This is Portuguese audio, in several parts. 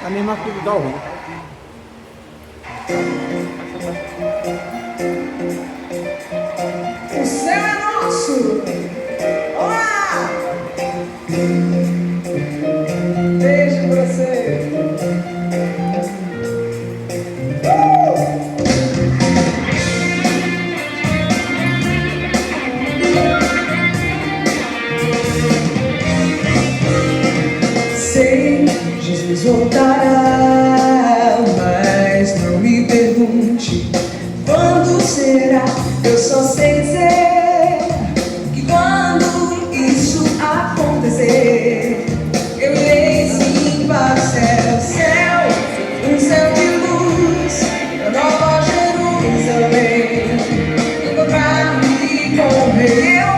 A mesma coisa dá ruim. O céu é nosso. Olá! Beijo pra você. Sei, Jesus voltará, mas não me pergunte quando será. Eu só sei dizer que quando isso acontecer, eu irei sim para o céu, céu, um céu de luz, a nova Jerusalém, encontrar-me com o Rei. Eu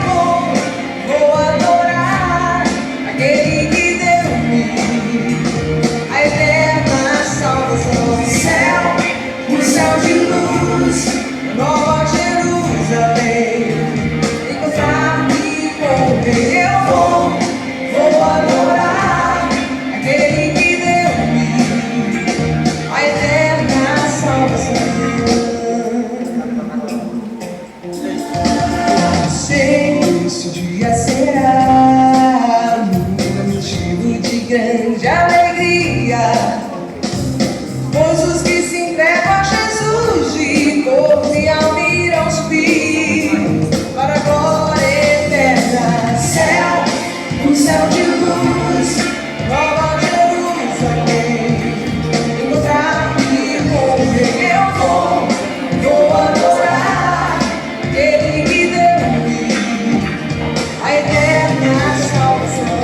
vou adorar aquele que deu-me a eterna salvação. Céu, um céu de luz, nova Jerusalém, encontrar-me com o Rei. Eu vou adorar aquele que deu-me a eterna salvação. Sei que esse dia será um motivo de grande alegria, pois os que se entregam a Jesus de corpo e alma irão subir para a glória eterna. Céu, um céu de luz, nova Jerusalém, encontrar-me com o Rei. Eu vou adorar aquele que deu-me a eterna salvação.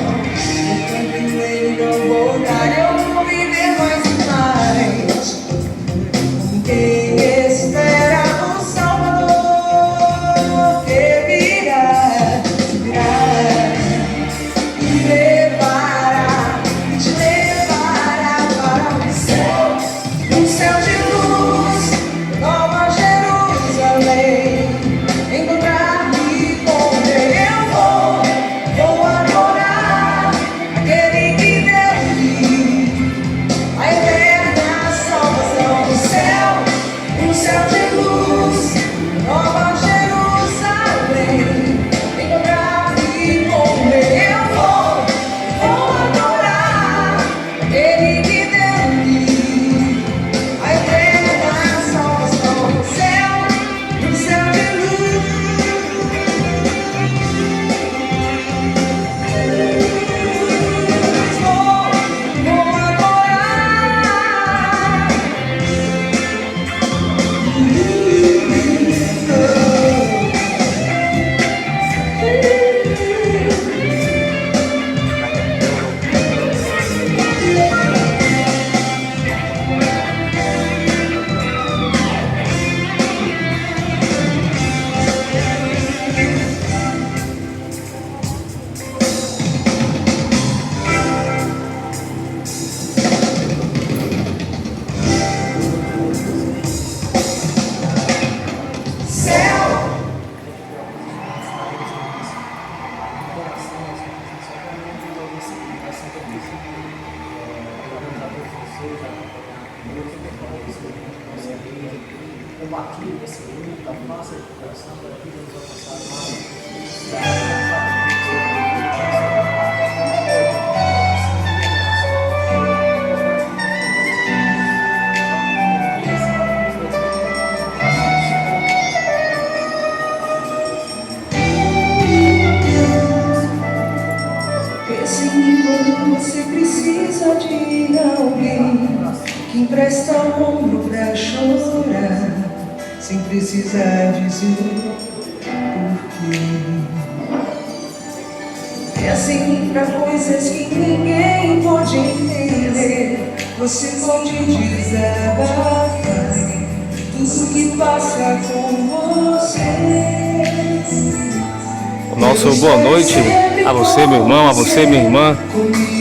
Enquanto ele não voltar, eu vou viver mais e mais. Quem espera o Salvador que virá, e levará, e te levará para o céu, um céu de luz, nova Jerusalém, encontrar-me com o Rei. Eu vou adorar aquele que deu-me a eterna salvação. Um céu de luz, nova Jerusalém, encontrar-me com o Rei. Eu vou adorar aquele que deu-me a eterna salvação. Um céu de luz. Vou adorar. Céu, Combatido esse mundo, da nossa recuperação, da vida nos alcançar pense em mim quando você precisa de alguém que empresta o ombro pra chorar, sem precisar dizer porquê. É assim pra coisas que ninguém pode entender. Você pode desabafar tudo que passa com você. O nosso boa noite a você, meu irmão, a você, minha irmã,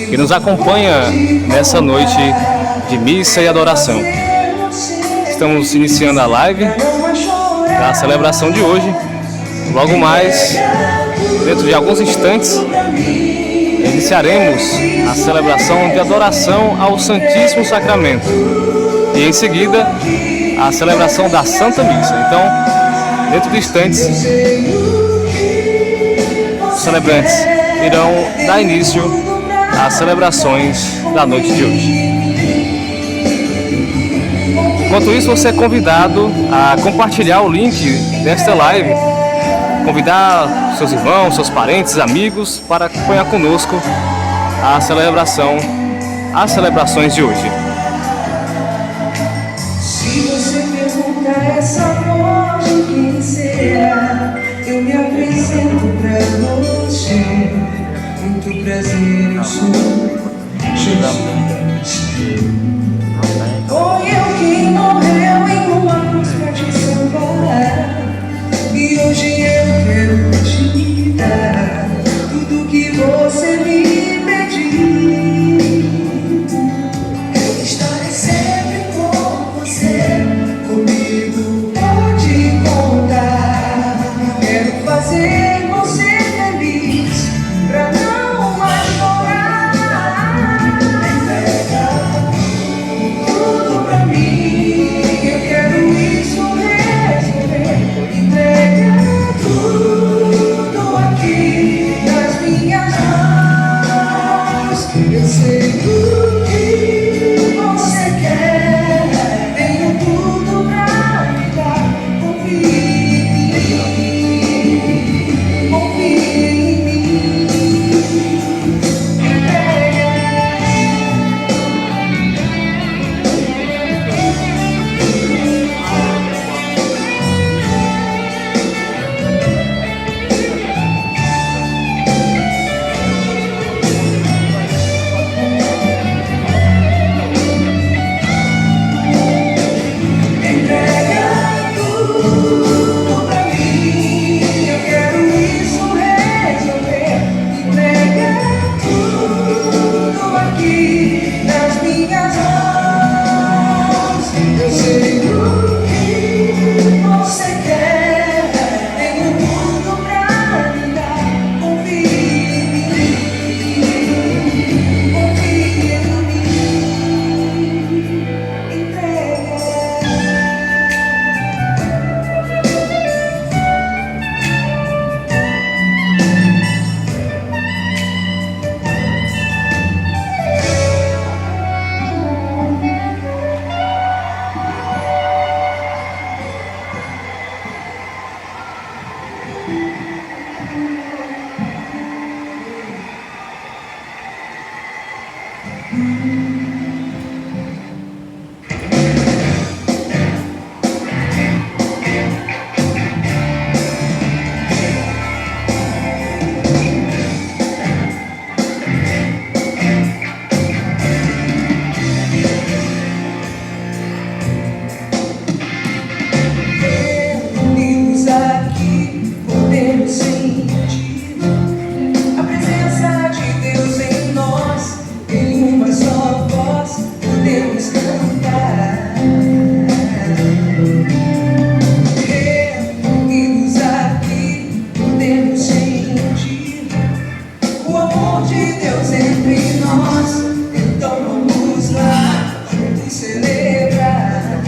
que nos acompanha nessa noite de missa e adoração. Estamos iniciando a live da celebração de hoje. Logo mais, dentro de alguns instantes, iniciaremos a celebração de adoração ao Santíssimo Sacramento e em seguida a celebração da Santa Missa. Então, dentro de instantes, os celebrantes irão dar início às celebrações da noite de hoje. Enquanto isso, você é convidado a compartilhar o link desta live, convidar seus irmãos, seus parentes, amigos para acompanhar conosco a celebração, as celebrações de hoje. Se você pergunta essa voz de quem será, eu me apresento pra você. Muito prazer, eu sou Jesus. Foi eu quem morreu em uma cruz pra te salvar, e hoje eu quero te dar tudo que você me pediu. Eu estarei sempre com você, comigo pode contar. Quero fazer você feliz, pra não mais chorar. Entrega tudo pra mim, eu quero isso resolver. Entrega tudo aqui nas minhas mãos. Eu sei o que você quer, tenho tudo pra me dar. Confie em mim. Entrega. Entrega tudo pra mim, eu quero isso resolver. Entrega tudo aqui nas minhas mãos. Eu sei o que você quer, tenho tudo pra me dar. Confie em mim, confie em mim. Entrega. Unidos aqui, podemos sentir a presença de Deus em nós. Em uma só voz, podemos cantar. Unidos aqui, podemos sentir o amor de Deus entre nós. Então vamos lá, juntos celebrar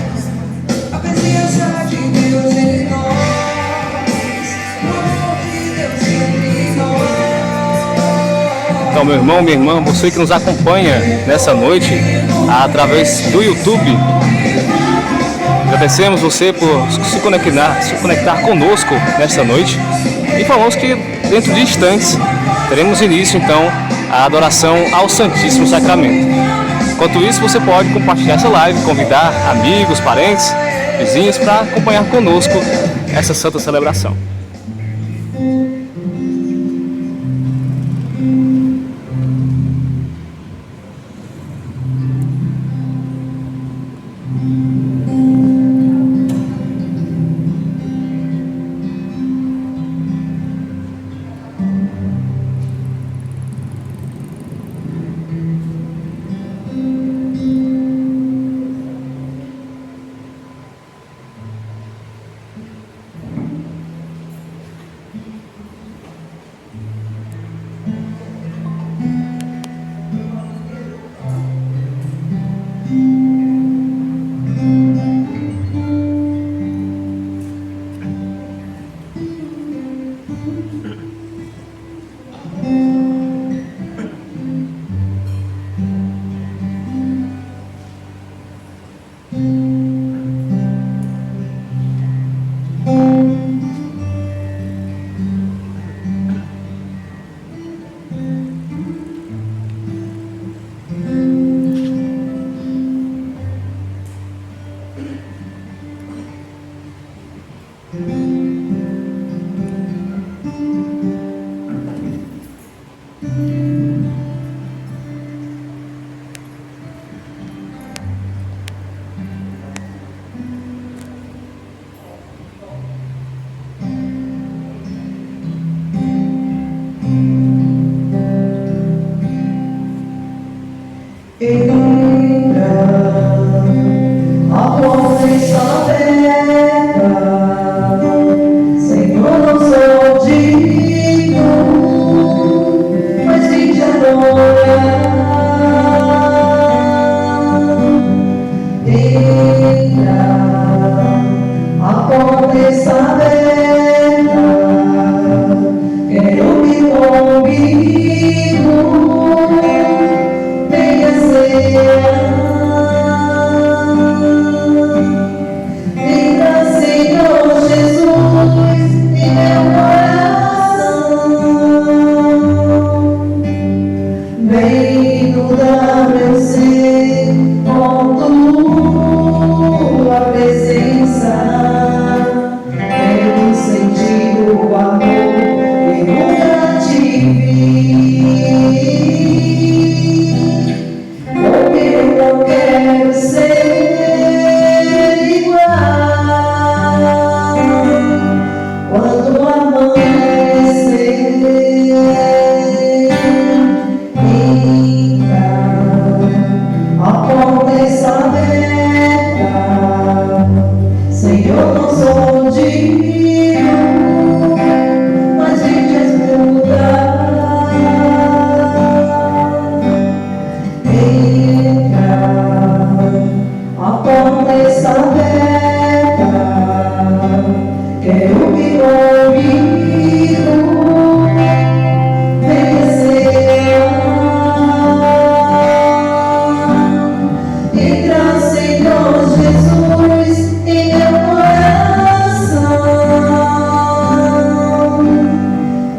a presença de Deus em nós, o amor de Deus entre nós. Então, meu irmão, minha irmã, você que nos acompanha nessa noite através do YouTube, agradecemos você por se conectar conosco nesta noite e falamos que dentro de instantes teremos início então a adoração ao Santíssimo Sacramento. Enquanto isso, você pode compartilhar essa live, convidar amigos, parentes, vizinhos para acompanhar conosco essa santa celebração. Entra, a porta está aberta, quero me convido, venha cear. Entra, Senhor Jesus, em meu coração, vem inundar meu ser com tua presença. Quero sentir o amor que nunca tive, porque eu não quero ser igual quando amanhecer. Entra, a porta está aberta, Senhor, não sou digno, mas deixas me mudar. Entra, a porta está aberta, quero me convido, venha cear. Entra, Senhor Jesus, em meu coração,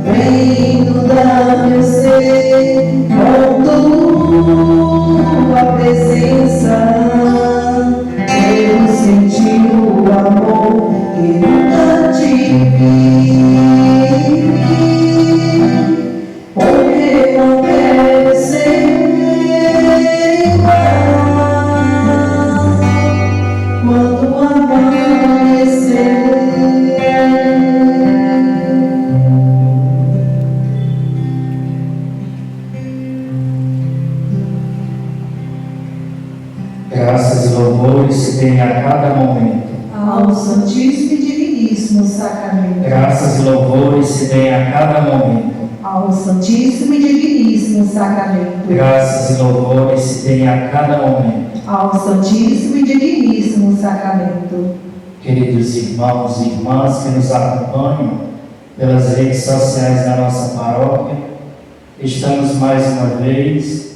vem inundar meu ser com tua presença. Quero sentir o amor que nunca tive, porque não quero ser igual quando amanhecer. Graças e louvores se deem a cada momento. Ao Santíssimo e Diviníssimo Sacramento. Graças e louvores se deem a cada momento. Ao Santíssimo e Diviníssimo Sacramento. Graças e louvores se deem a cada momento. Ao Santíssimo e Diviníssimo Sacramento. Queridos irmãos e irmãs que nos acompanham pelas redes sociais da nossa paróquia, estamos mais uma vez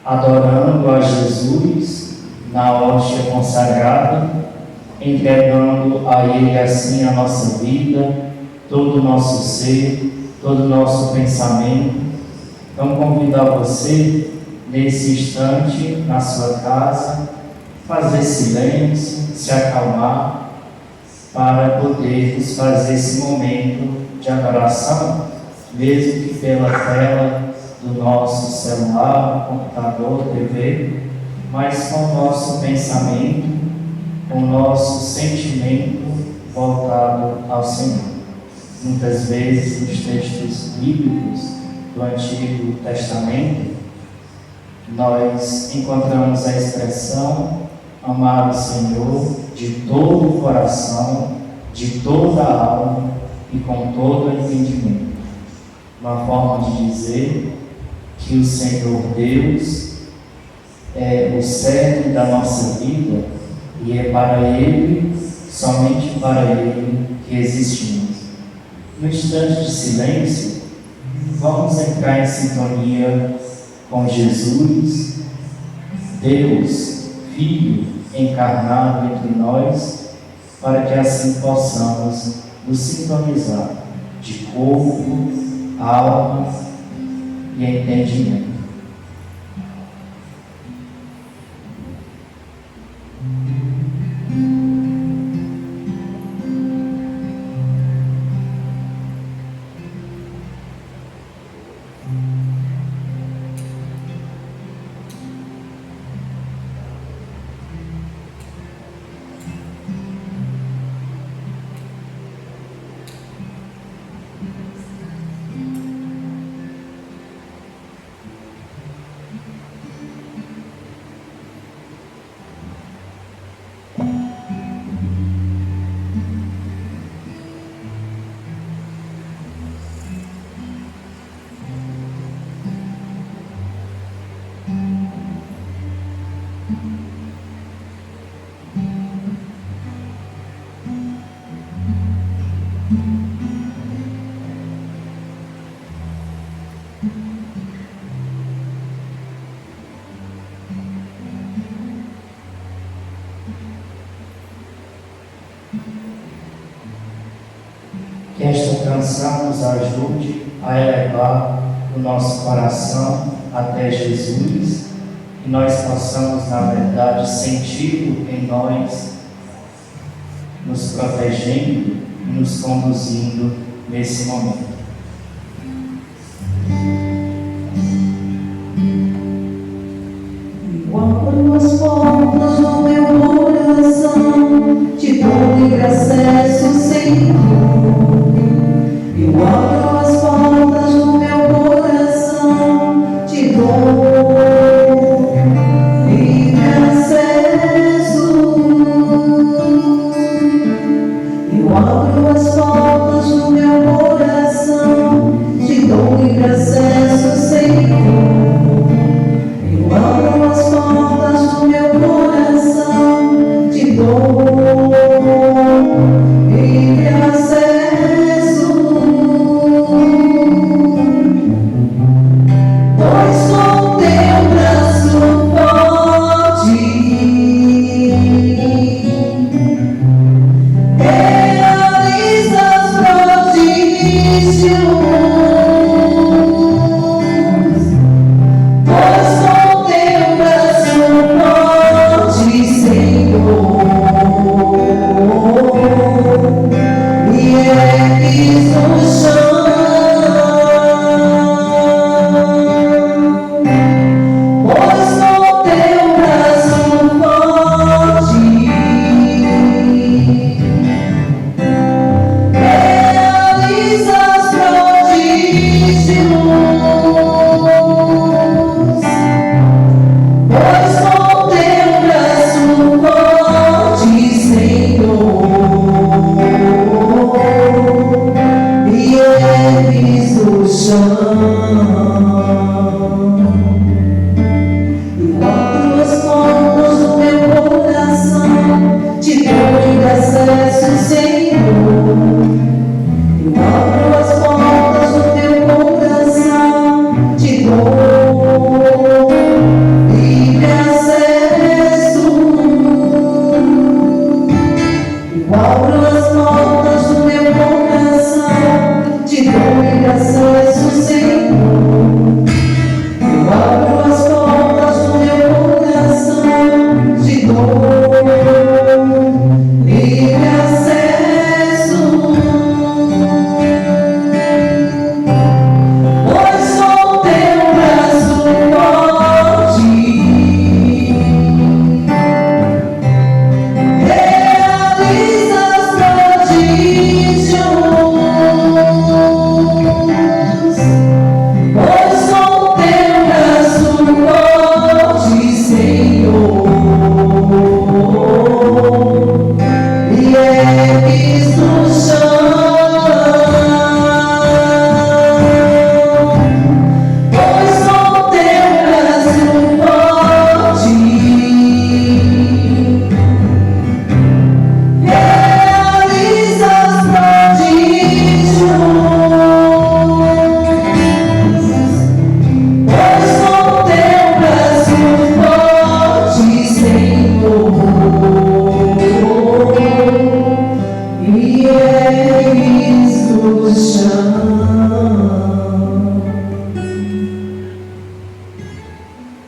adorando a Jesus na hóstia consagrada, entregando a Ele assim a nossa vida, todo o nosso ser, todo o nosso pensamento. Então convido a você, nesse instante, na sua casa, fazer silêncio, se acalmar, para podermos fazer esse momento de adoração, mesmo que pela tela do nosso celular, computador, TV, mas com o nosso pensamento, com o nosso sentimento voltado ao Senhor. Muitas vezes, nos textos bíblicos do Antigo Testamento, nós encontramos a expressão amar o Senhor de todo o coração, de toda a alma e com todo o entendimento. Uma forma de dizer que o Senhor Deus é o cerne da nossa vida e é para Ele, somente para Ele, que existimos. No instante de silêncio, vamos entrar em sintonia com Jesus, Deus, Filho encarnado entre nós, para que assim possamos nos sintonizar de corpo, alma e entendimento. Que esta canção nos ajude a elevar o nosso coração até Jesus e nós possamos, na verdade, senti-lo em nós, nos protegendo e nos conduzindo nesse momento. Abro as portas do meu coração, te dou livre acesso, Senhor. Eu abro as portas do meu coração, te dou livre acesso. Eu abro as portas do meu coração, te dou livre acesso, Senhor. Eu abro as portas do meu coração, te dou livre acesso. Pois com teu braço forte realizas prodígios.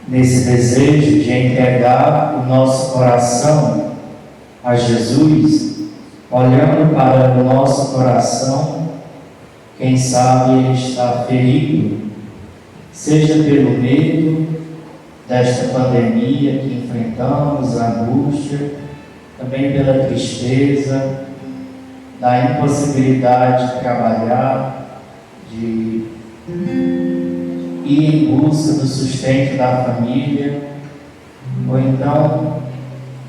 Nesse desejo de entregar o nosso coração a Jesus, olhando para o nosso coração, quem sabe ele está ferido, seja pelo medo desta pandemia que enfrentamos, a angústia, também pela tristeza, da impossibilidade de trabalhar, de ir em busca do sustento da família, ou então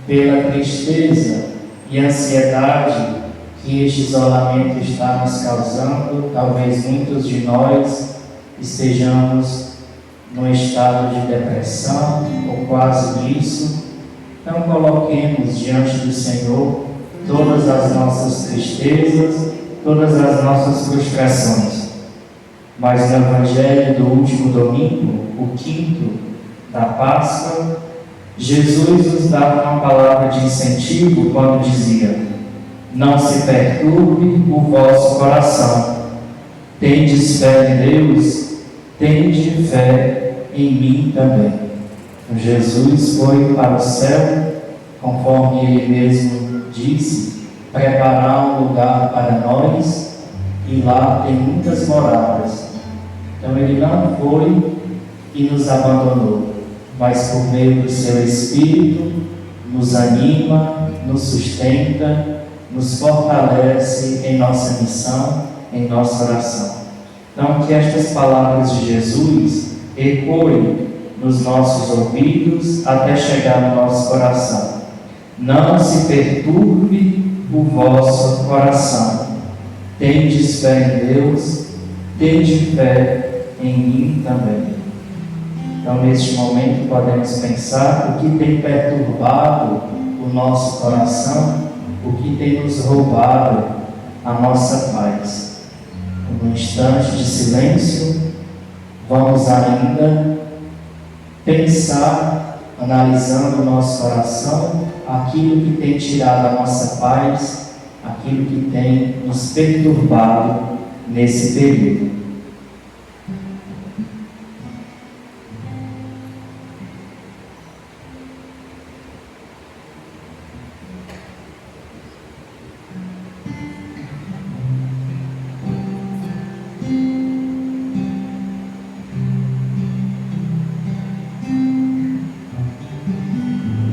pela tristeza e ansiedade que este isolamento está nos causando. Talvez muitos de nós estejamos num estado de depressão ou quase isso. Então coloquemos diante do Senhor todas as nossas tristezas, todas as nossas frustrações. Mas no Evangelho do último domingo, o quinto da Páscoa, Jesus nos dava uma palavra de incentivo quando dizia: Não se perturbe o vosso coração. Tendes fé em Deus, tende fé em mim também. Jesus foi para o céu, conforme ele mesmo disse, preparar um lugar para nós, e lá tem muitas moradas. Então ele não foi e nos abandonou, mas por meio do seu Espírito nos anima, nos sustenta, nos fortalece em nossa missão, em nossa oração. Então que estas palavras de Jesus ecoem nos nossos ouvidos até chegar no nosso coração. Não se perturbe o vosso coração. Tendes fé em Deus, tende fé em mim também. Então, neste momento, podemos pensar o que tem perturbado o nosso coração, o que tem nos roubado a nossa paz. Num instante de silêncio, vamos ainda pensar, analisando o nosso coração, aquilo que tem tirado a nossa paz, aquilo que tem nos perturbado nesse período.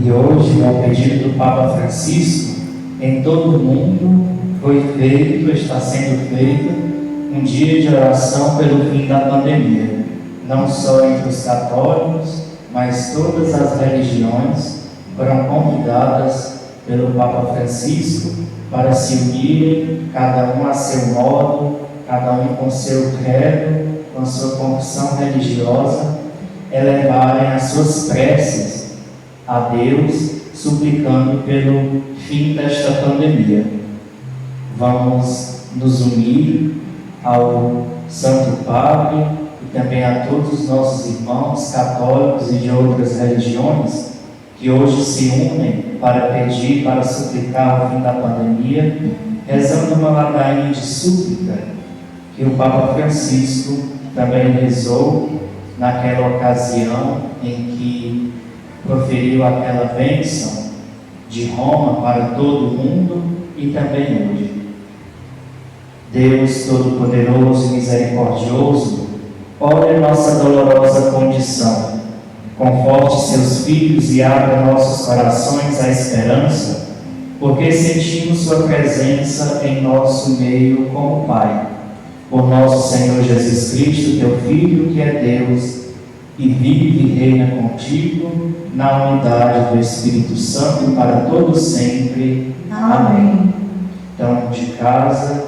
E hoje, ao pedido do Papa Francisco, em todo o mundo foi feito, está sendo feito, um dia de oração pelo fim da pandemia. Não só entre os católicos, mas todas as religiões foram convidadas pelo Papa Francisco para se unirem, cada um a seu modo, cada um com seu credo, com a sua confissão religiosa, elevarem as suas preces a Deus, suplicando pelo fim desta pandemia. Vamos nos unir ao Santo Padre e também a todos os nossos irmãos católicos e de outras religiões que hoje se unem para pedir, para suplicar o fim da pandemia, rezando uma ladainha de súplica que o Papa Francisco também rezou naquela ocasião em que proferiu aquela bênção de Roma para todo o mundo e também hoje. Deus Todo-Poderoso e Misericordioso, olhe nossa dolorosa condição, conforte seus filhos e abra nossos corações à esperança, porque sentimos sua presença em nosso meio como Pai. Por nosso Senhor Jesus Cristo, teu Filho, que é Deus, e vive e reina contigo, na unidade do Espírito Santo, para todo sempre. Amém. Então, de casa,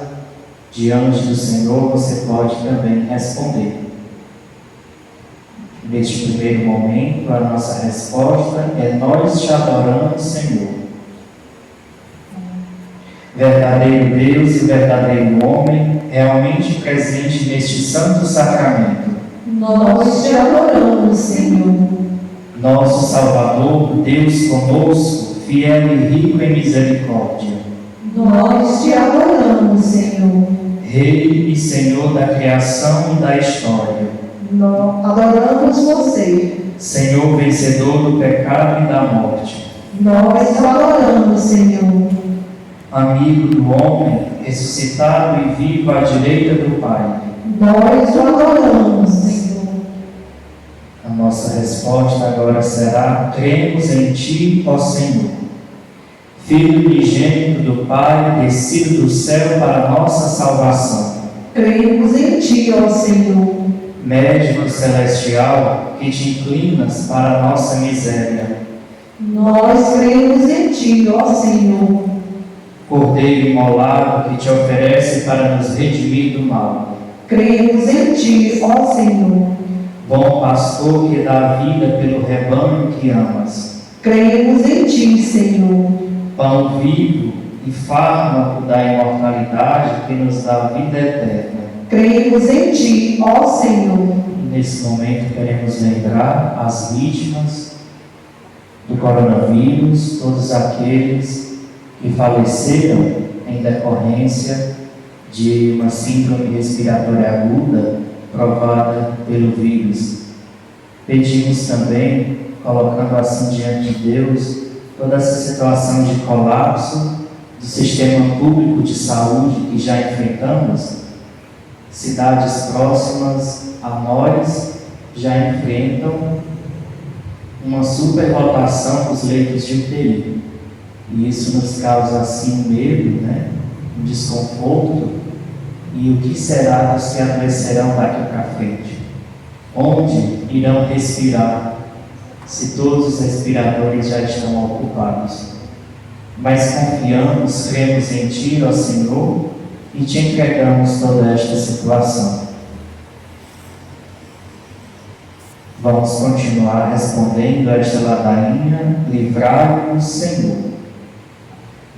diante do Senhor, você pode também responder. Neste primeiro momento, a nossa resposta é: nós te adoramos, Senhor. Verdadeiro Deus e verdadeiro homem, realmente presente neste santo sacramento. Nós te adoramos, Senhor. Nosso Salvador, Deus conosco, fiel e rico em misericórdia. Nós te adoramos, Senhor. Rei e Senhor da criação e da história. Nós adoramos você. Senhor vencedor do pecado e da morte. Nós te adoramos, Senhor. Amigo do homem, ressuscitado e vivo à direita do Pai. Nós te adoramos, Senhor. A nossa resposta agora será: cremos em Ti, ó Senhor. Filho unigênito do Pai, descido do céu para a nossa salvação. Cremos em Ti, ó Senhor. Médico celestial, que te inclinas para a nossa miséria. Nós cremos em Ti, ó Senhor. Cordeiro imolado, que te oferece para nos redimir do mal. Cremos em Ti, ó Senhor. Bom pastor que dá vida pelo rebanho que amas. Cremos em Ti, Senhor. Pão vivo e fármaco da imortalidade que nos dá vida eterna. Cremos em Ti, ó Senhor. Nesse momento queremos lembrar as vítimas do coronavírus, todos aqueles que faleceram em decorrência de uma síndrome respiratória aguda provada pelo vírus. Pedimos também, colocando assim diante de Deus, toda essa situação de colapso do sistema público de saúde que já enfrentamos. Cidades próximas a nós já enfrentam uma superlotação dos leitos de UTI. E isso nos causa assim um medo, um desconforto. E o que será dos que adoecerão daqui para frente? Onde irão respirar, se todos os respiradores já estão ocupados? Mas confiamos, cremos em Ti, ó Senhor, e Te entregamos toda esta situação. Vamos continuar respondendo a esta ladainha: livrai-nos, Senhor,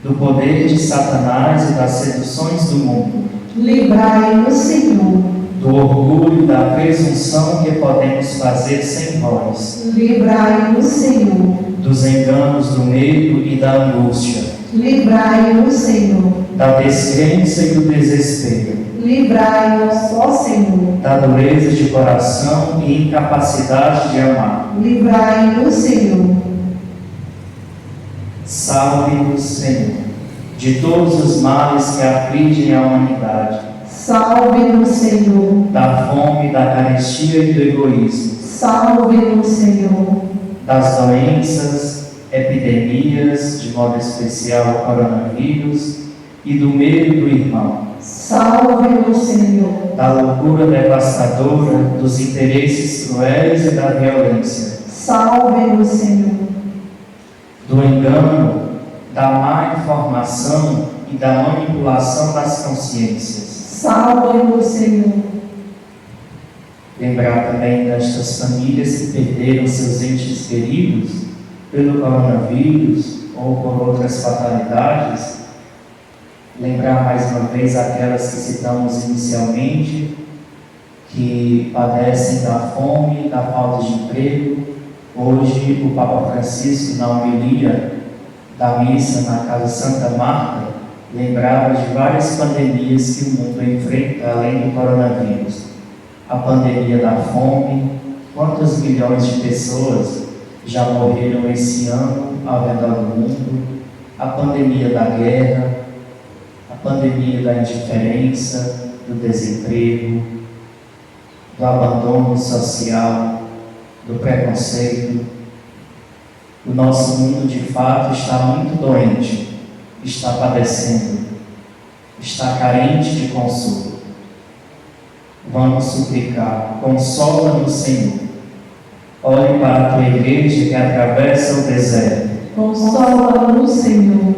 do poder de Satanás e das seduções do mundo. Livrai-nos, Senhor, do orgulho e da presunção que podemos fazer sem vós. Livrai-nos, Senhor, dos enganos do medo e da angústia. Livrai-nos, Senhor, da descrença e do desespero. Livrai-nos, ó Senhor, da dureza de coração e incapacidade de amar. Livrai-nos, Senhor. Salve-nos, Senhor, de todos os males que afligem a humanidade. Salve-nos, Senhor, da fome, da carestia e do egoísmo. Salve-nos, Senhor, das doenças, epidemias, de modo especial o coronavírus, e do medo do irmão. Salve-nos, Senhor, da loucura devastadora, dos interesses cruéis e da violência. Salve-nos, Senhor, do engano, da má informação e da manipulação das consciências. Salve-nos, Senhor. Lembrar também destas famílias que perderam seus entes queridos pelo coronavírus ou por outras fatalidades. Lembrar mais uma vez aquelas que citamos inicialmente, que padecem da fome, da falta de emprego. Hoje o Papa Francisco, na homilia da missa na Casa Santa Marta, lembrava de várias pandemias que o mundo enfrenta além do coronavírus. A pandemia da fome, quantos milhões de pessoas já morreram esse ano ao redor do mundo? A pandemia da guerra, a pandemia da indiferença, do desemprego, do abandono social, do preconceito. O nosso mundo de fato está muito doente, está padecendo, está carente de consolo. Vamos suplicar: consola-nos, Senhor. Olhe para a tua igreja que atravessa o deserto. Consola-nos, Senhor.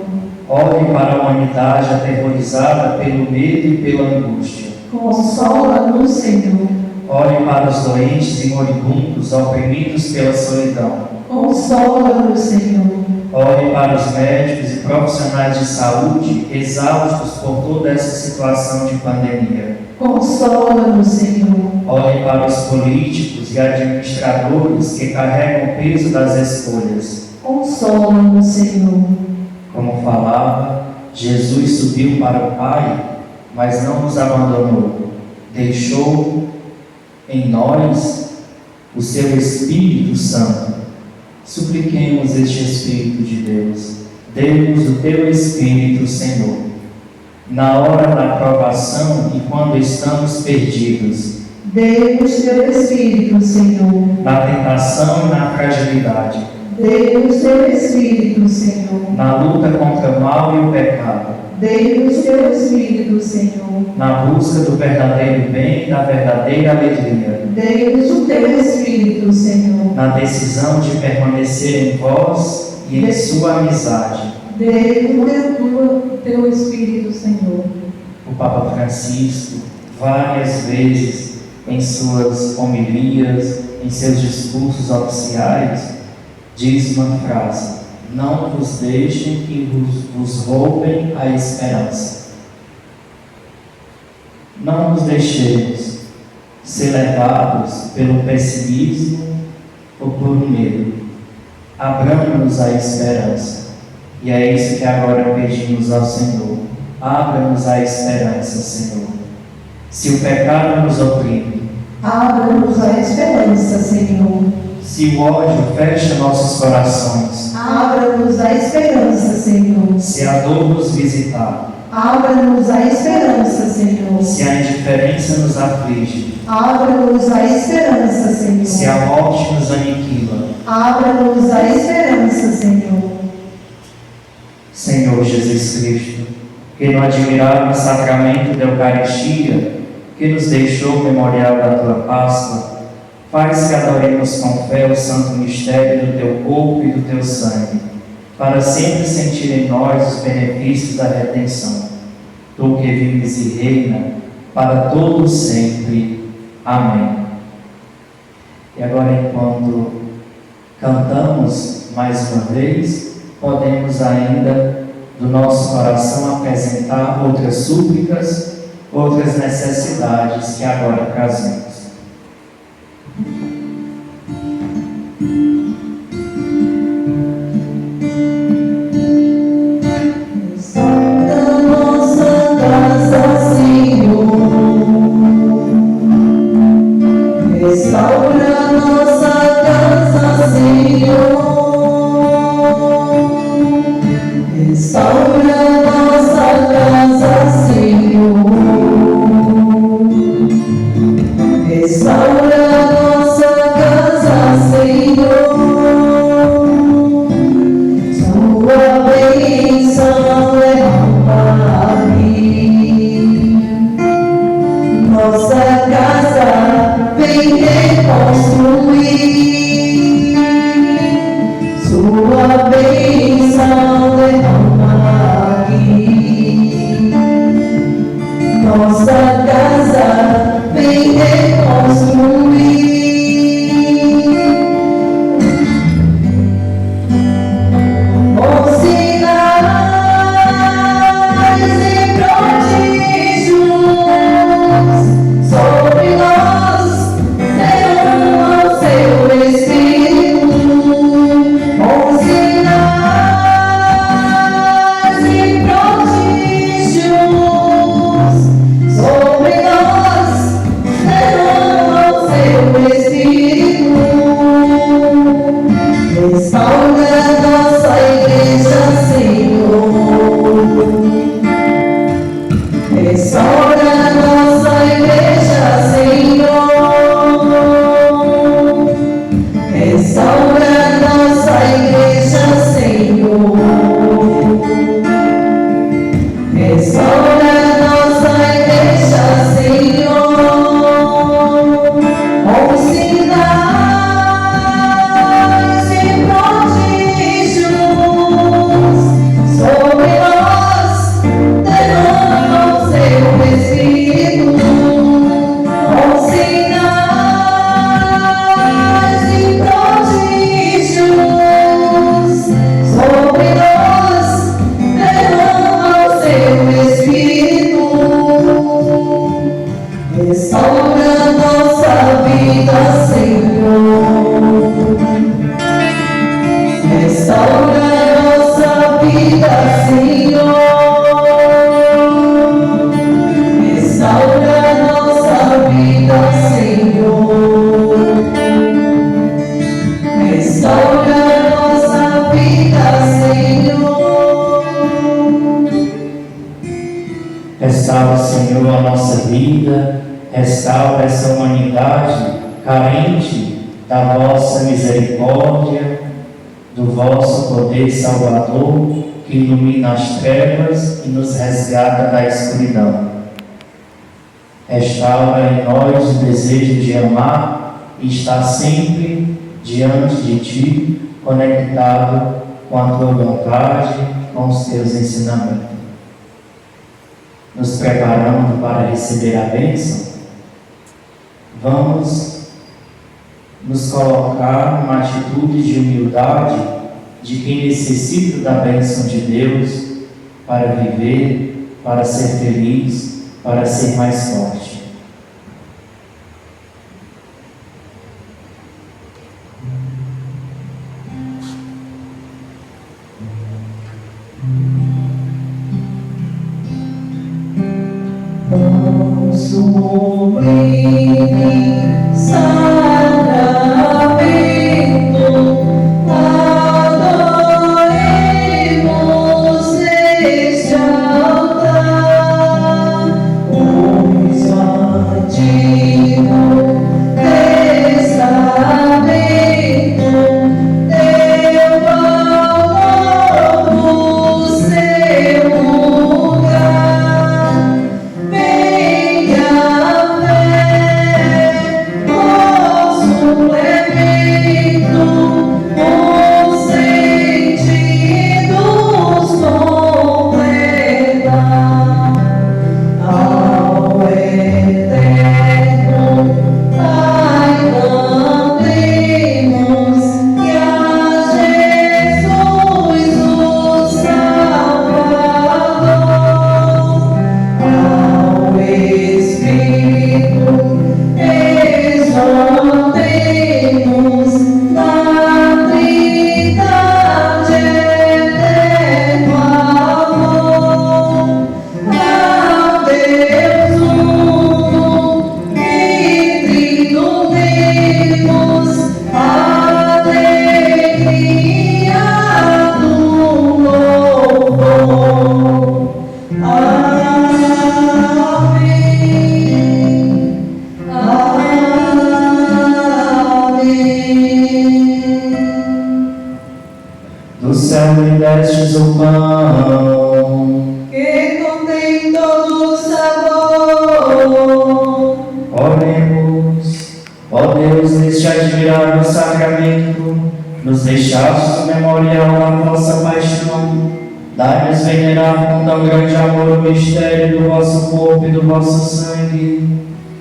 Olhe para a humanidade aterrorizada pelo medo e pela angústia. Consola-nos, Senhor. Olhe para os doentes e moribundos oprimidos pela solidão. Consola-nos, Senhor. Olhe para os médicos e profissionais de saúde exaustos por toda essa situação de pandemia. Consola-nos, Senhor. Olhe para os políticos e administradores que carregam o peso das escolhas. Consola-nos, Senhor. Como falava, Jesus subiu para o Pai, mas não nos abandonou. Deixou em nós o seu Espírito Santo. Supliquemos este Espírito de Deus. Dê-nos o teu Espírito, Senhor, na hora da provação e quando estamos perdidos. Dê-nos teu Espírito, Senhor, na tentação e na fragilidade. Dê-nos teu Espírito, Senhor, na luta contra o mal e o pecado. Dê-nos teu Espírito, Senhor, na busca do verdadeiro bem e da verdadeira alegria. Dê-nos o teu Espírito, Senhor, na decisão de permanecer em vós e em sua amizade. Dê-nos o teu Espírito, Senhor. O Papa Francisco, várias vezes em suas homilias, em seus discursos oficiais, diz uma frase: não vos deixem que vos roubem a esperança. Não nos deixemos ser levados pelo pessimismo ou por um medo. Abramos-nos à esperança. E é isso que agora pedimos ao Senhor. abra-nos a esperança, Senhor. Se o pecado nos oprime, abra-nos a esperança, Senhor. se o ódio fecha nossos corações, Abra-nos a esperança, Senhor. se a dor nos visitar, Abra-nos a esperança, Senhor. se a indiferença nos aflige, Abra-nos a esperança, Senhor. se a morte nos aniquila, Abra-nos a esperança, Senhor. Senhor Jesus Cristo, que no admirável sacramento da Eucaristia, que nos deixou o memorial da tua Páscoa, faz que adoremos com fé o santo mistério do teu corpo e do teu sangue, para sempre sentir em nós os benefícios da redenção. Tu que vives e reina, para todos sempre. Amém. E agora, enquanto cantamos mais uma vez, podemos ainda do nosso coração apresentar outras súplicas, outras necessidades que agora trazemos. Restaura nossa casa, Senhor. Restaura nossa casa, Senhor. Restaura nossa casa, Senhor. Sua bênção derrama aqui. Nossa casa vem reconstruir. Sua bênção derrama aqui. Nossa casa vem reconstruir. Com sinais e prodígios sobre nós derrama o seu Espírito. Com sinais e prodígios sobre nós derrama o seu Espírito. Restaura nossa igreja, Senhor. Restaura nossa igreja, Senhor. Restaura nossa igreja, Senhor. Restaura nossa igreja, Senhor. Com sinais e prodígios sobre nós derrama o seu Espírito. Com sinais e prodígios sobre nós derrama o seu Espírito. Restaura nossa vida, Senhor. Restaura nossa vida, Senhor. Restaura nossa vida, Senhor. Restaura nossa vida, Senhor. Restaura, Senhor, a nossa vida, restaura essa humanidade carente da vossa misericórdia, do vosso poder salvador, que ilumina as trevas e nos resgata da escuridão. Restaura em nós o desejo de amar e estar sempre diante de Ti, conectado com a Tua vontade, com os Teus ensinamentos. Nos preparando para receber a bênção, vamos nos colocar numa atitude de humildade de quem necessita da bênção de Deus para viver, para ser feliz, para ser mais forte.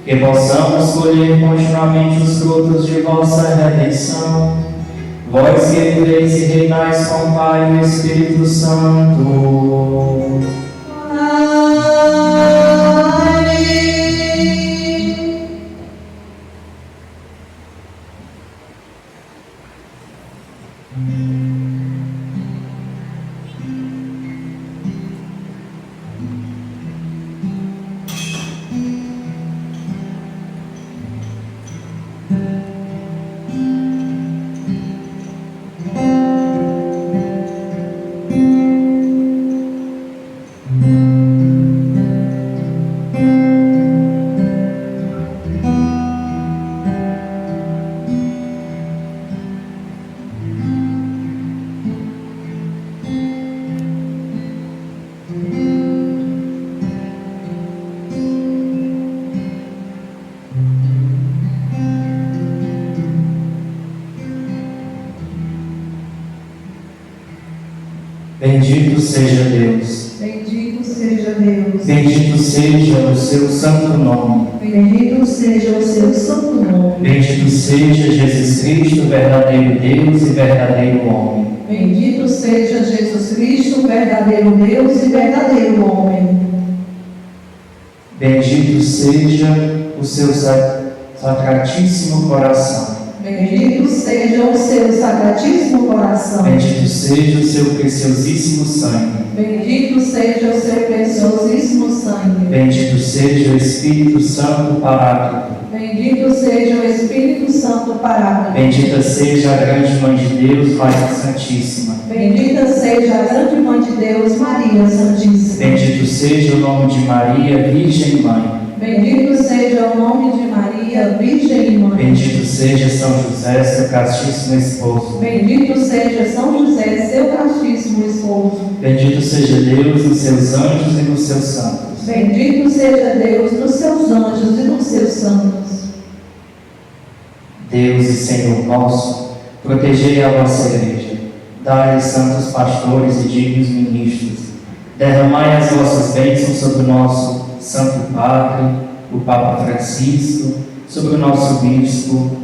Que possamos colher continuamente os frutos de vossa redenção. Vós que viveis e reinais com o Pai e o Espírito Santo. Bendito seja Deus. Bendito seja Deus. Bendito seja o seu santo nome. Bendito seja o seu santo nome. Bendito seja Jesus Cristo, verdadeiro Deus e verdadeiro homem. Bendito seja Jesus Cristo, verdadeiro Deus e verdadeiro homem. Bendito seja o seu sacratíssimo coração. Bendito seja o seu sacratíssimo coração. Bendito seja o seu preciosíssimo sangue. Bendito seja o seu preciosíssimo sangue. Bendito seja o Espírito Santo Paráclito. Bendito seja o Espírito Santo Paráclito. Bendita seja a grande Mãe de Deus, Maria Santíssima. Bendita seja a grande Mãe de Deus, Maria Santíssima. Bendito seja o nome de Maria, Virgem Mãe. Bendito seja o nome de Maria, Virgem e Mãe. Bendito seja São José, seu castíssimo esposo. Bendito seja São José, seu castíssimo esposo. Bendito seja Deus nos seus anjos e nos seus santos. Bendito seja Deus nos seus anjos e nos seus santos. Deus e Senhor nosso, protegei a vossa igreja. Dai-lhe santos pastores e dignos ministros. Derramai as vossas bênçãos sobre o nosso Santo Padre, o Papa Francisco, sobre o nosso Bispo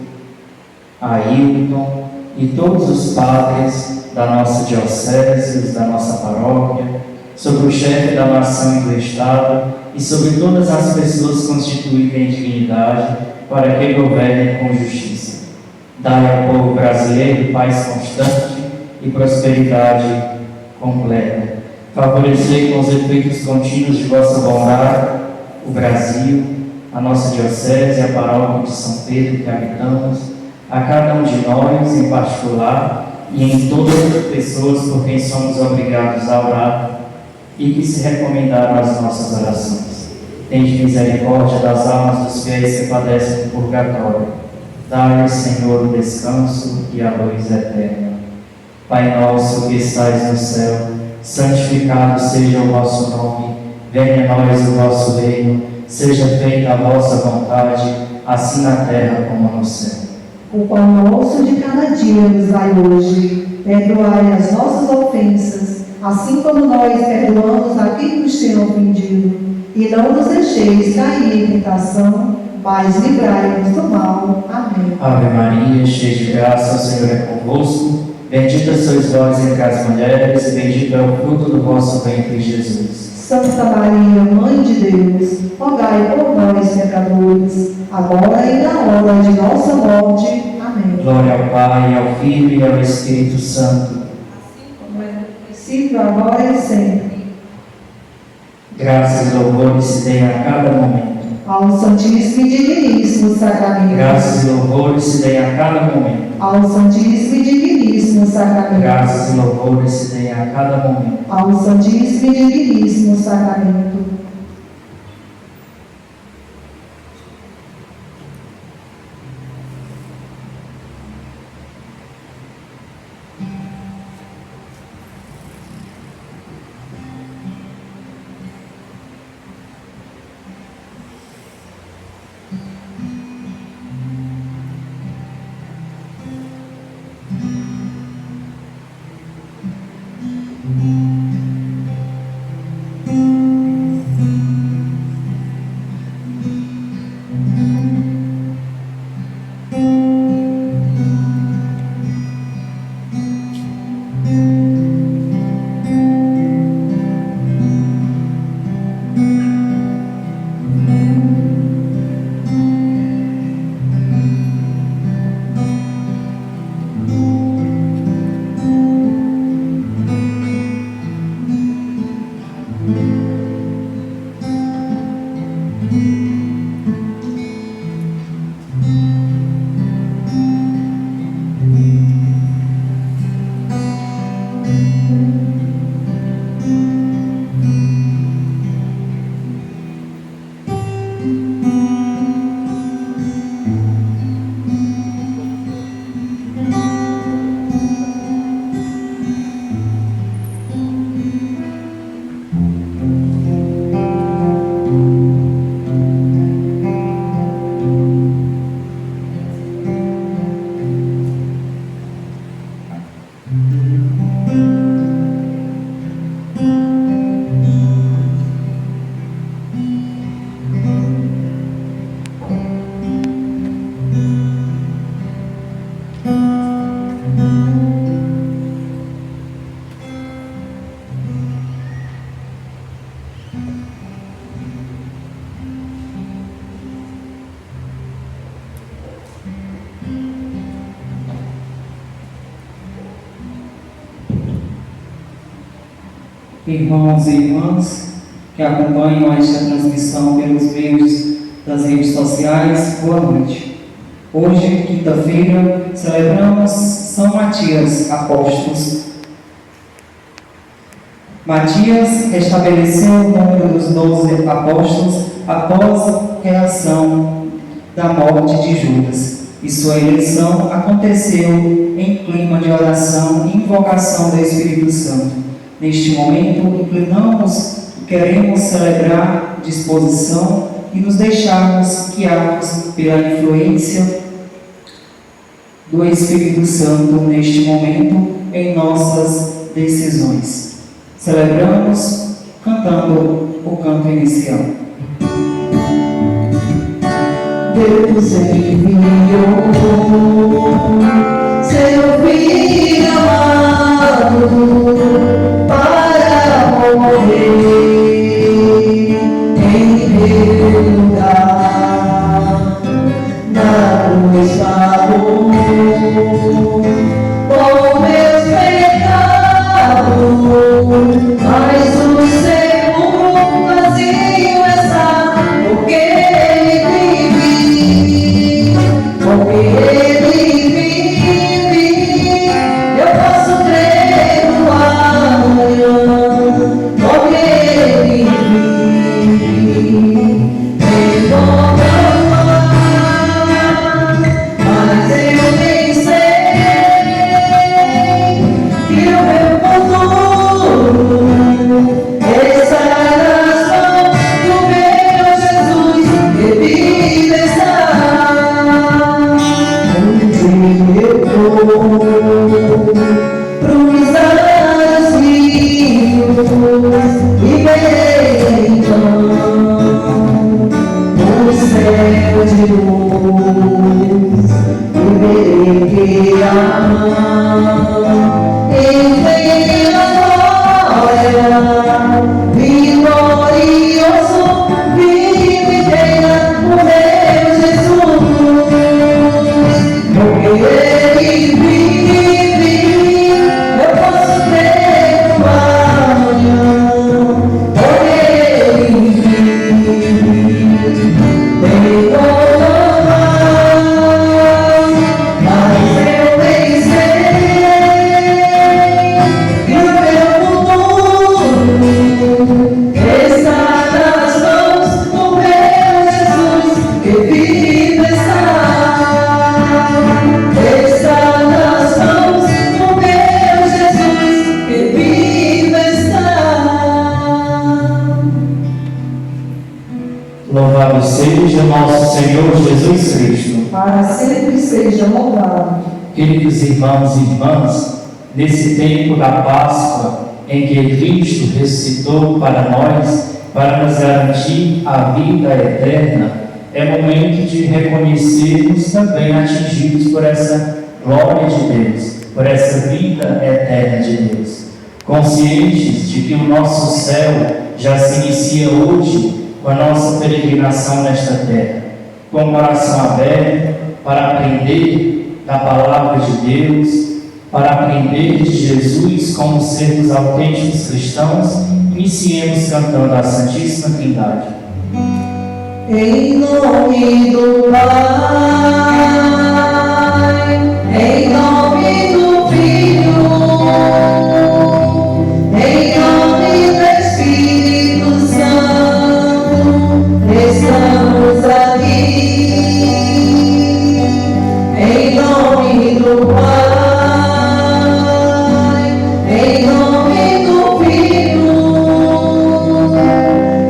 Ailton e todos os padres da nossa diocese, da nossa paróquia, sobre o chefe da nação e do Estado e sobre todas as pessoas constituídas em dignidade para que governem com justiça. Dai ao povo brasileiro paz constante e prosperidade completa. Favorecei com os efeitos contínuos de vossa bondade o Brasil, a nossa diocese, a paróquia de São Pedro que habitamos, a cada um de nós em particular e em todas as pessoas por quem somos obrigados a orar e que se recomendaram às nossas orações. Tende misericórdia das almas dos fiéis que padecem no purgatório. Dai-lhes, Senhor, o descanso e a luz eterna. Pai nosso que estais no céu, santificado seja o vosso nome. Venha a nós o vosso reino. Seja feita a vossa vontade, assim na terra como no céu. O pão nosso de cada dia nos dai hoje. Perdoai as nossas ofensas, assim como nós perdoamos a quem nos tem ofendido. E não nos deixeis cair em tentação, mas livrai-nos do mal. Amém. Ave Maria, cheia de graça, o Senhor é convosco. Bendita sois vós entre as mulheres, e bendito é o fruto do vosso ventre, Jesus. Santa Maria, Mãe de Deus, rogai por nós, pecadores, agora e na hora de nossa morte. Amém. Glória ao Pai, ao Filho e ao Espírito Santo. Como é no princípio, agora e sempre. Graças e louvores se deem a cada momento. Ao Santíssimo e Diviníssimo Sacramento. Graças e louvores se deem a cada momento. Ao Santíssimo e Diviníssimo Sacramento. Graças e louvores se deem a cada momento. Ao Santíssimo e Diviníssimo Sacramento. Irmãos e irmãs que acompanham esta transmissão pelos meios das redes sociais, boa noite. Hoje, quinta-feira, celebramos São Matias Apóstolo. Matias restabeleceu o número dos 12 apóstolos após a reação da morte de Judas, e sua eleição aconteceu em clima de oração e invocação do Espírito Santo. Neste momento, inclinamos e queremos celebrar disposição e nos deixarmos guiados pela influência do Espírito Santo neste momento em nossas decisões. Celebramos cantando o canto inicial. Deus enviou seu Filho amado para morrer em meu lugar. Na cruz pagou por meus pecados, mas o sepulcro vazio está, porque Ele Louvado seja nosso Senhor Jesus Cristo. Para sempre seja louvado. Queridos irmãos e irmãs, nesse tempo da Páscoa, em que Cristo ressuscitou para nós, para nos garantir a vida eterna, é momento de reconhecermos também atingidos por essa glória de Deus, por essa vida eterna de Deus. Conscientes de que o nosso céu já se inicia hoje com a nossa peregrinação nesta terra, com o coração aberto para aprender da palavra de Deus, para aprender de Jesus como sermos autênticos cristãos, iniciemos cantando a Santíssima Trindade. Em nome do Pai, em nome do Filho, em nome do Espírito Santo, estamos aqui. Em nome do Pai, em nome do Filho,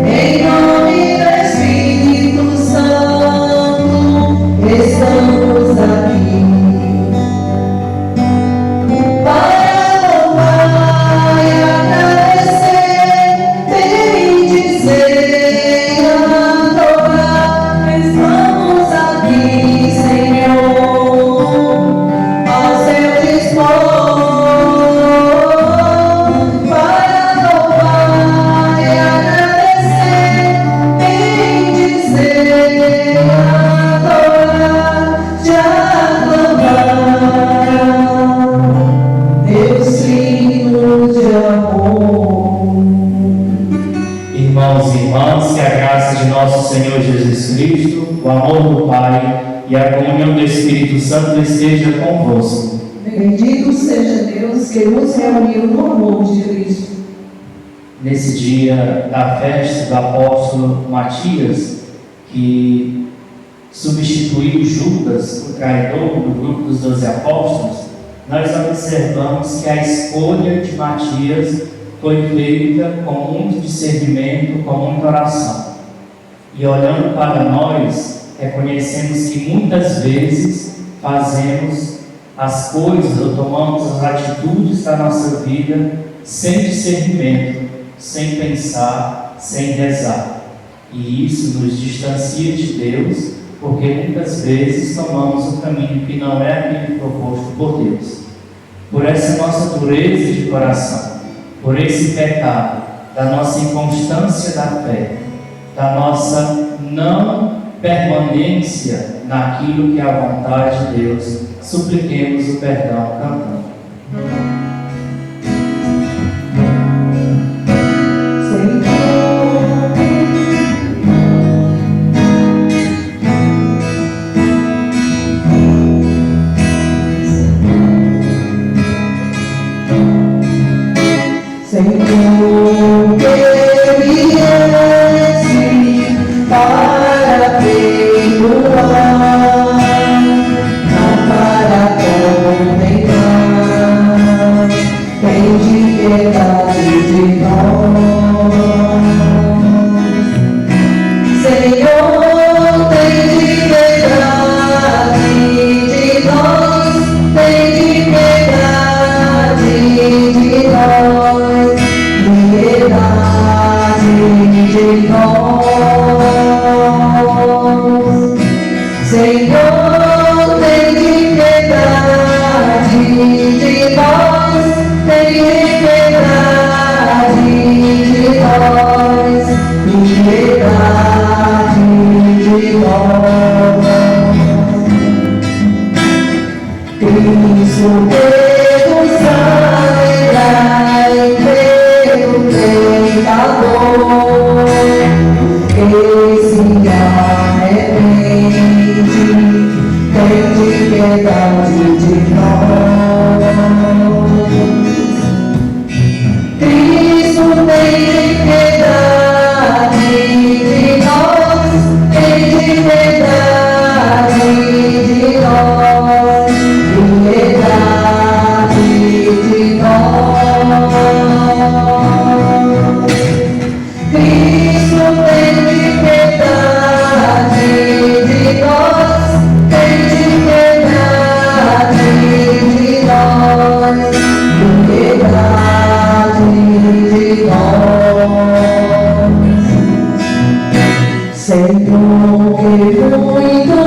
em nome do Espírito Santo, estamos aqui. Para louvar e agradecer, bendizer e adorar, estamos aqui, Senhor, ao seu dispor. Para louvar e agradecer, bendizer e adorar, te aclamar, Deus Trino de amor. Irmãos e irmãs, que a graça de nosso Senhor Jesus Cristo, o amor do Pai e a comunhão do Espírito Santo esteja convosco. Bendito seja Deus que nos reuniu no amor de Cristo. Nesse dia da festa do apóstolo Matias, que substituiu Judas, o traidor, no grupo dos 12 apóstolos, nós observamos que a escolha de Matias foi feita com muito discernimento, com muita oração. E olhando para nós, reconhecemos que muitas vezes fazemos as coisas ou tomamos as atitudes da nossa vida sem discernimento, sem pensar, sem rezar. E isso nos distancia de Deus, porque muitas vezes tomamos um caminho que não é aquele proposto por Deus. Por essa nossa dureza de coração, por esse pecado, da nossa inconstância da fé, da nossa não permanência naquilo que é a vontade de Deus, supliquemos o perdão cantando. Senhor, que viesse para perdoar, não para condenar, tem de piedade de nós. Senhor, tem de piedade de nós, tem de piedade de nós. Piedade de nós, Senhor, tem de piedade de nós, tem de piedade de nós, piedade de nós. Cristo Deus alegrai pelo pecador, que se arrepende, tem de piedade de nós. Cristo tem de piedade de nós, tem de piedade de nós, piedade de nós. Senhor, que muito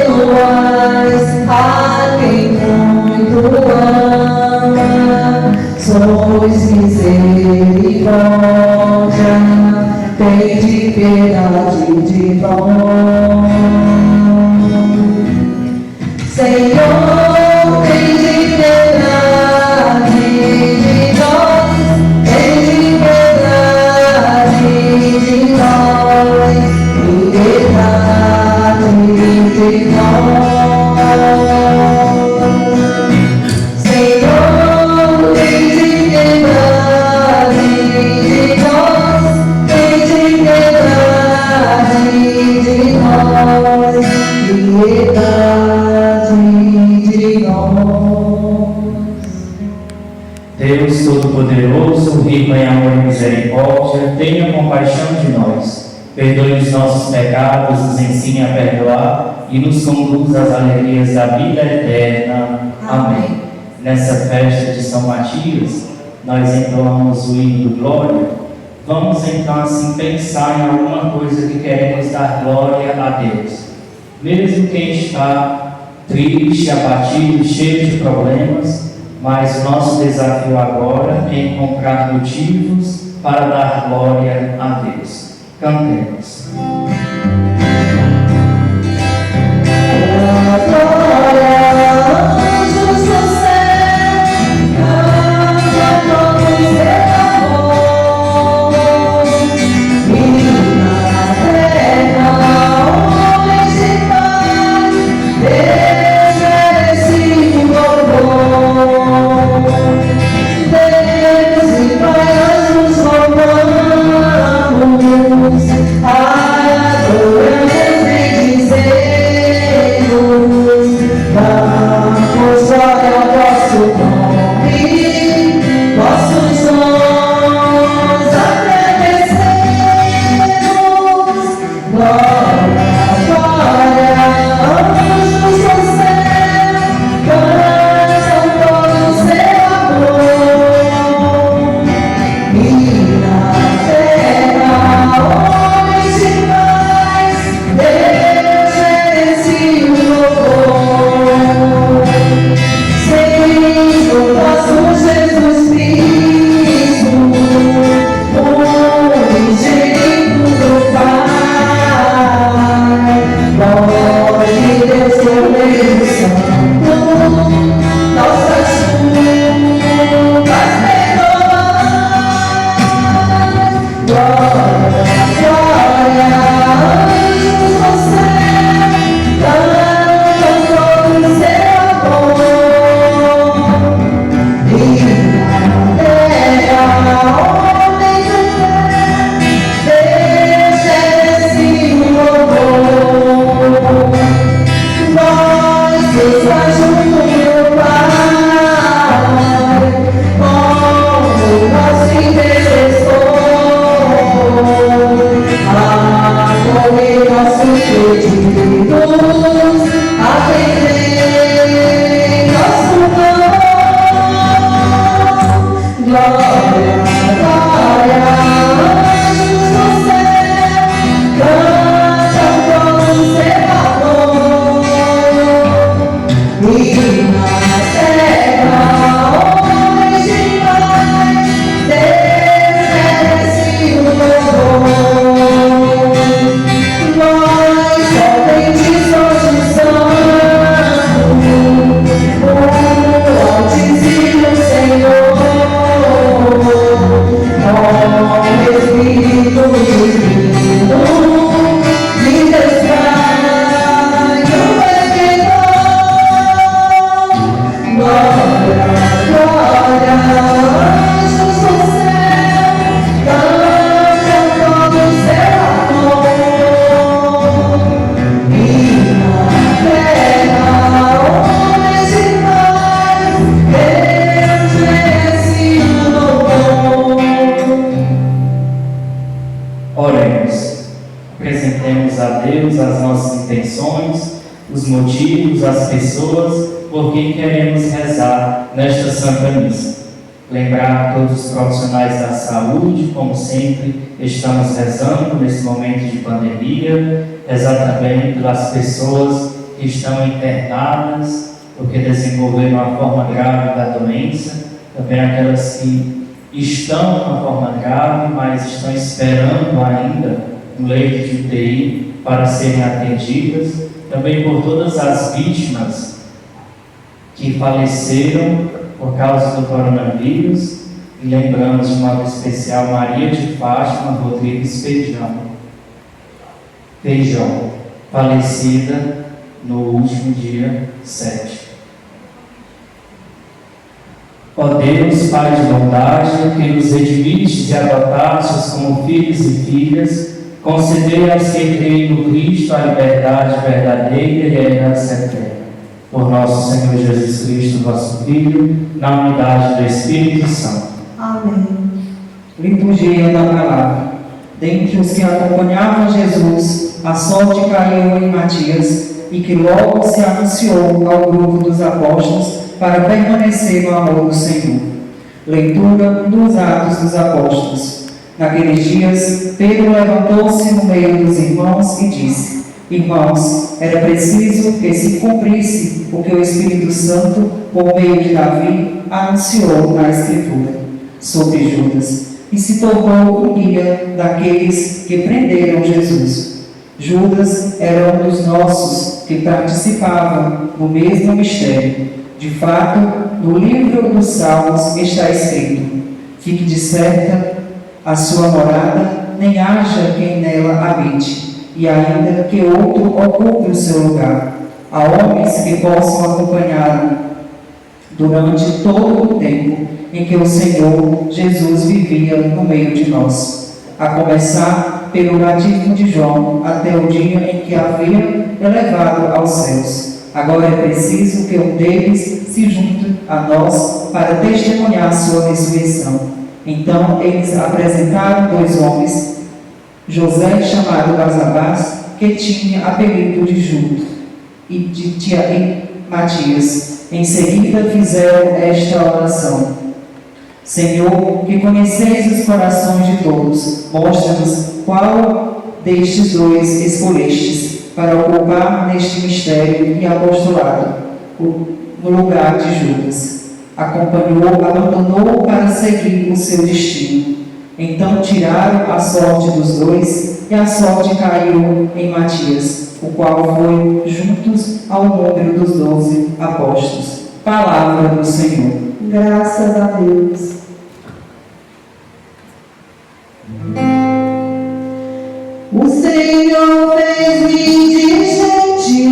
perdoais a quem muito ama, sois misericórdia, tende piedade de nós. Senhor, tende piedade de nós, tende piedade de nós, piedade de nós. Senhor, tende piedade de nós, tende piedade de nós, piedade de nós. Deus Todo-Poderoso, rico em amor e misericórdia, tenha compaixão de nós. Perdoe os nossos pecados, nos ensine a perdoar e nos conduz às alegrias da vida eterna. Amém. Nessa festa de São Matias, nós entoamos o hino do Glória. Vamos então assim pensar em alguma coisa que queremos dar glória a Deus. Mesmo quem está triste, abatido, cheio de problemas, mas o nosso desafio agora é encontrar motivos para dar glória a Deus. Cantemos. os motivos, as pessoas por quem queremos rezar nesta Santa Missa. lembrar todos os profissionais da saúde, como sempre, estamos rezando nesse momento de pandemia, rezar também pelas pessoas que estão internadas, porque desenvolveram uma forma grave da doença, também aquelas que estão com uma forma grave, mas estão esperando ainda um leito de UTI para serem atendidas, também por todas as vítimas que faleceram por causa do coronavírus, e lembramos de modo especial Maria de Fátima Rodrigues Feijão, falecida no último dia 7. Ó Deus, Pai de bondade, que nos redimiste e adotastes como filhos e filhas, concedei aos que creem no Cristo a liberdade verdadeira e a herança eterna. Por nosso Senhor Jesus Cristo, vosso Filho, na unidade do Espírito Santo. Amém. Liturgia da Palavra. Dentre os que acompanhavam Jesus, a sorte caiu em Matias, e que logo se anunciou ao grupo dos apóstolos para permanecer no amor do Senhor. Leitura dos Atos dos Apóstolos. Naqueles dias, Pedro levantou-se no meio dos irmãos e disse: Irmãos, era preciso que se cumprisse o que o Espírito Santo, por meio de Davi, anunciou na Escritura sobre Judas, e se tornou o guia daqueles que prenderam Jesus. Judas era um dos nossos que participavam no mesmo mistério. De fato, no livro dos Salmos está escrito: fique deserta a sua morada, nem haja quem nela habite, e ainda que outro ocupe o seu lugar. Há homens que possam acompanhá-lo durante todo o tempo em que o Senhor Jesus vivia no meio de nós, a começar pelo batismo de João até o dia em que havia elevado aos céus. Agora é preciso que um deles se junte a nós para testemunhar sua ressurreição. Então eles apresentaram 2 homens, José, chamado Basabás, que tinha apelido de Judas, e Matias. Em seguida fizeram esta oração: Senhor, que conheceis os corações de todos, mostra-nos qual destes 2 escolhestes para ocupar neste mistério e apostolado no lugar de Judas. Abandonou para seguir o seu destino. Então tiraram a sorte dos 2, e a sorte caiu em Matias, o qual foi juntos ao número dos 12 apóstolos. Palavra do Senhor. Graças a Deus. O Senhor fez-me digente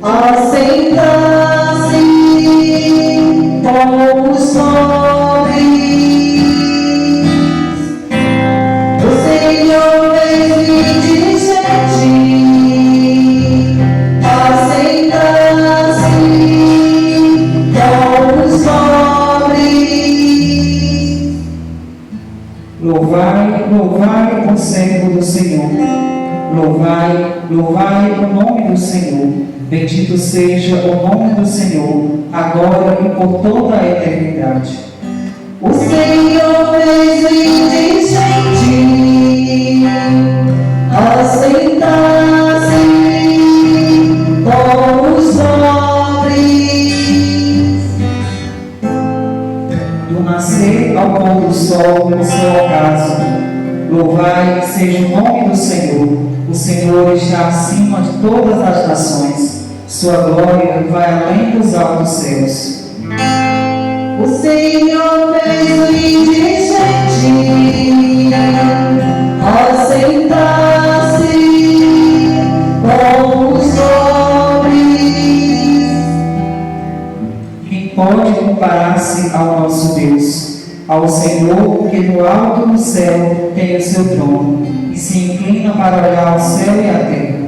ao sentar-se com os pobres. O Senhor fez-me digente ao sentar-se com os pobres. Louvai, louvai o servo do Senhor. Louvai, louvai o nome do Senhor. Bendito seja o nome do Senhor, agora e por toda a eternidade. O Senhor fez-me digente ao sentar-se com os pobres. Do nascer ao pôr do sol no seu ocaso, louvai seja o nome do Senhor. O Senhor está acima de todas as nações. Sua glória vai além dos altos céus. O Senhor fez-me digente ao sentar-se com os pobres. Quem pode comparar-se ao nosso Deus? Ao Senhor, que do alto do céu tem o seu trono, e se inclina para olhar o céu e a terra.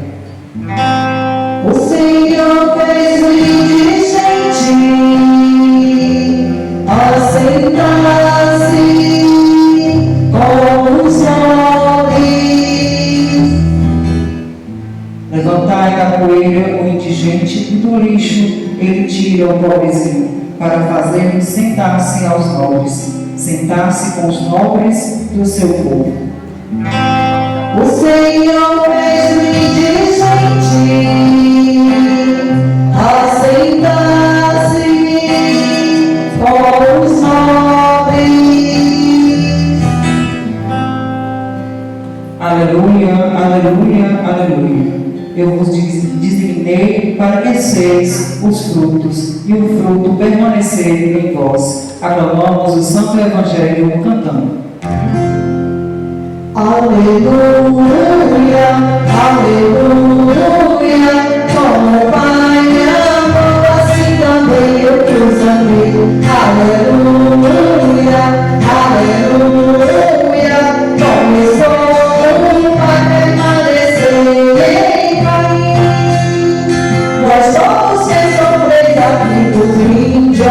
O Senhor fez-me digente ao sentar-se com os pobres. Levantai da poeira o indigente, e do lixo ele tira o pobrezinho. para fazer-nos sentar-se aos nobres, sentar-se com os nobres do seu povo. O Senhor fez-me diligente a sentar-se com os nobres. Aleluia, aleluia, aleluia. Eu vos designei para conheceis os frutos, e o fruto permanecer em vós. Aclamamos o Santo Evangelho cantando. Aleluia, aleluia, como o Pai me amou, assim também eu os amei. Aleluia, aleluia, começou, vai permanecer em mim. Nós somos que sofreis aflitos, vinde a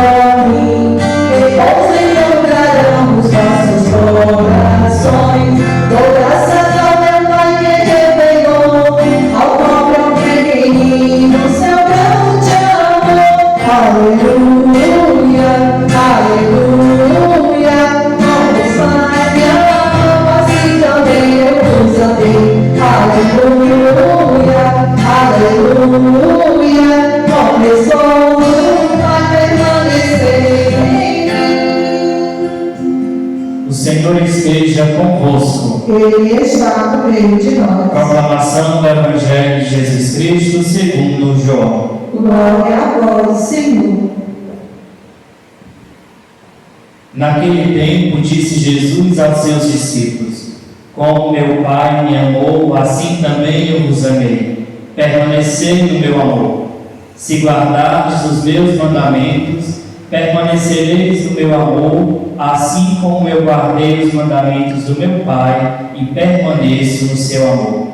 mim, repouso encontrarão os nossos corações. Dou graças ao meu Pai que revelou ao pobre, ao pequenino, seu grande amor. Aleluia, aleluia, como o Pai me amou, assim também eu vos amei. Aleluia, aleluia, começou, vai permanecer em mim. O Senhor esteja convosco. Ele está no meio de nós. Proclamação do Evangelho de Jesus Cristo segundo João. Glória a vós, Senhor. Naquele tempo disse Jesus aos seus discípulos: Como meu Pai me amou, assim também eu vos amei. Permanecei no meu amor. Se guardardes os meus mandamentos, permanecereis no meu amor, assim como eu guardei os mandamentos do meu Pai e permaneço no seu amor.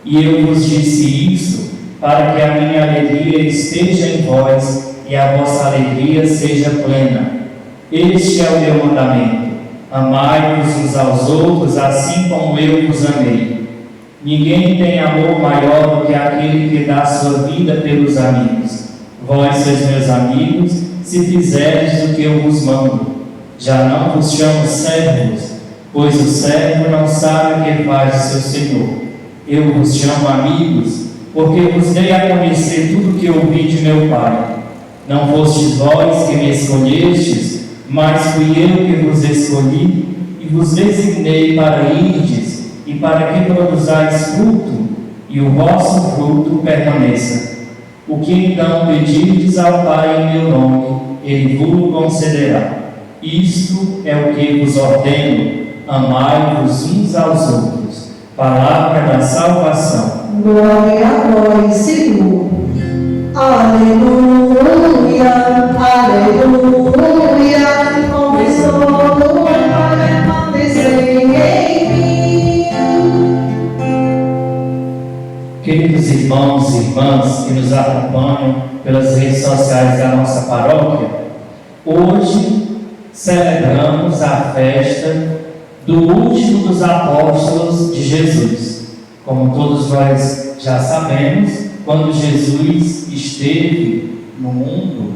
E eu vos disse isso para que a minha alegria esteja em vós e a vossa alegria seja plena. Este é o meu mandamento: amai-vos uns aos outros, assim como eu vos amei. Ninguém tem amor maior do que aquele que dá sua vida pelos amigos. Vós sois meus amigos, se fizerdes o que eu vos mando. Já não vos chamo servos, pois o servo não sabe o que faz o seu senhor. Eu vos chamo amigos, porque vos dei a conhecer tudo o que ouvi de meu Pai. Não fostes vós que me escolhestes, mas fui eu que vos escolhi e vos designei para irdes e para que produzais fruto, e o vosso fruto permaneça. O que então pedirdes ao Pai em meu nome, Ele vos concederá. Isto é o que vos ordeno: amai-vos uns aos outros. Palavra da salvação. Glória a vós, Senhor. Aleluia, aleluia, começou, vai permanecer em mim. Queridos irmãos e irmãs que nos acompanham pelas redes sociais da nossa paróquia, hoje celebramos a festa do último dos apóstolos de Jesus. Como todos nós já sabemos, quando Jesus esteve no mundo,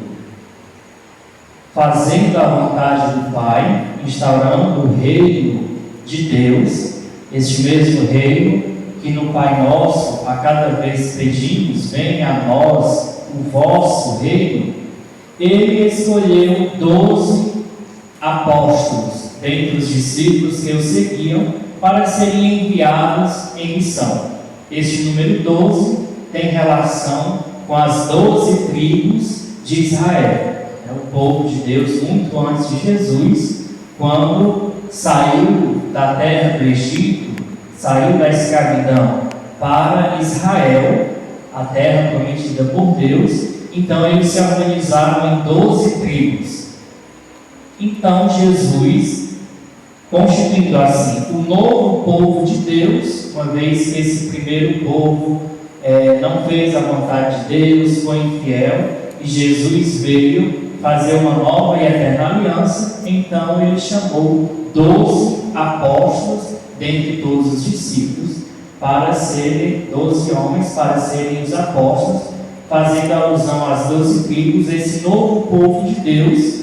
fazendo a vontade do Pai, instaurando o reino de Deus, este mesmo reino que no Pai Nosso a cada vez pedimos: venha a nós o vosso reino. Ele escolheu 12 apóstolos dentre os discípulos que o seguiam para serem enviados em missão. Este número 12 tem relação com as 12 tribos de Israel. É o povo de Deus muito antes de Jesus, quando saiu da terra do Egito, saiu da escravidão para Israel, a terra prometida por Deus. Então eles se organizaram em 12 tribos. Então Jesus, constituindo assim o novo povo de Deus, uma vez que esse primeiro povo não fez a vontade de Deus, foi infiel, e Jesus veio fazer uma nova e eterna aliança. Então ele chamou 12 apóstolos dentre todos os discípulos para serem 12 homens, para serem os apóstolos, fazendo alusão às 12 tribos, esse novo povo de Deus,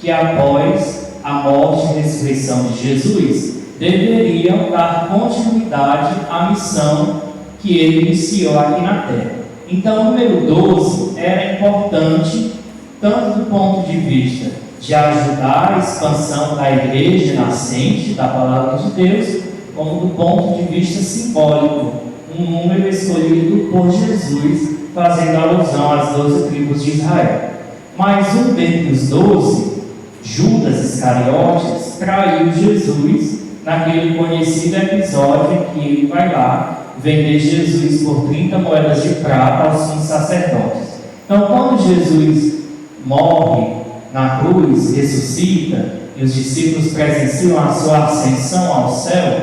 que após a morte e ressurreição de Jesus, deveriam dar continuidade à missão que ele iniciou aqui na Terra. Então, o número 12 era importante, tanto do ponto de vista de ajudar a expansão da igreja nascente, da palavra de Deus, como do ponto de vista simbólico, um número escolhido por Jesus, fazendo alusão às 12 tribos de Israel. Mas um dentre os 12, Judas Iscariotes, traiu Jesus naquele conhecido episódio em que ele vai lá vender Jesus por 30 moedas de prata aos sumos sacerdotes. Então, quando Jesus morre na cruz, ressuscita, e os discípulos presenciam a sua ascensão ao céu,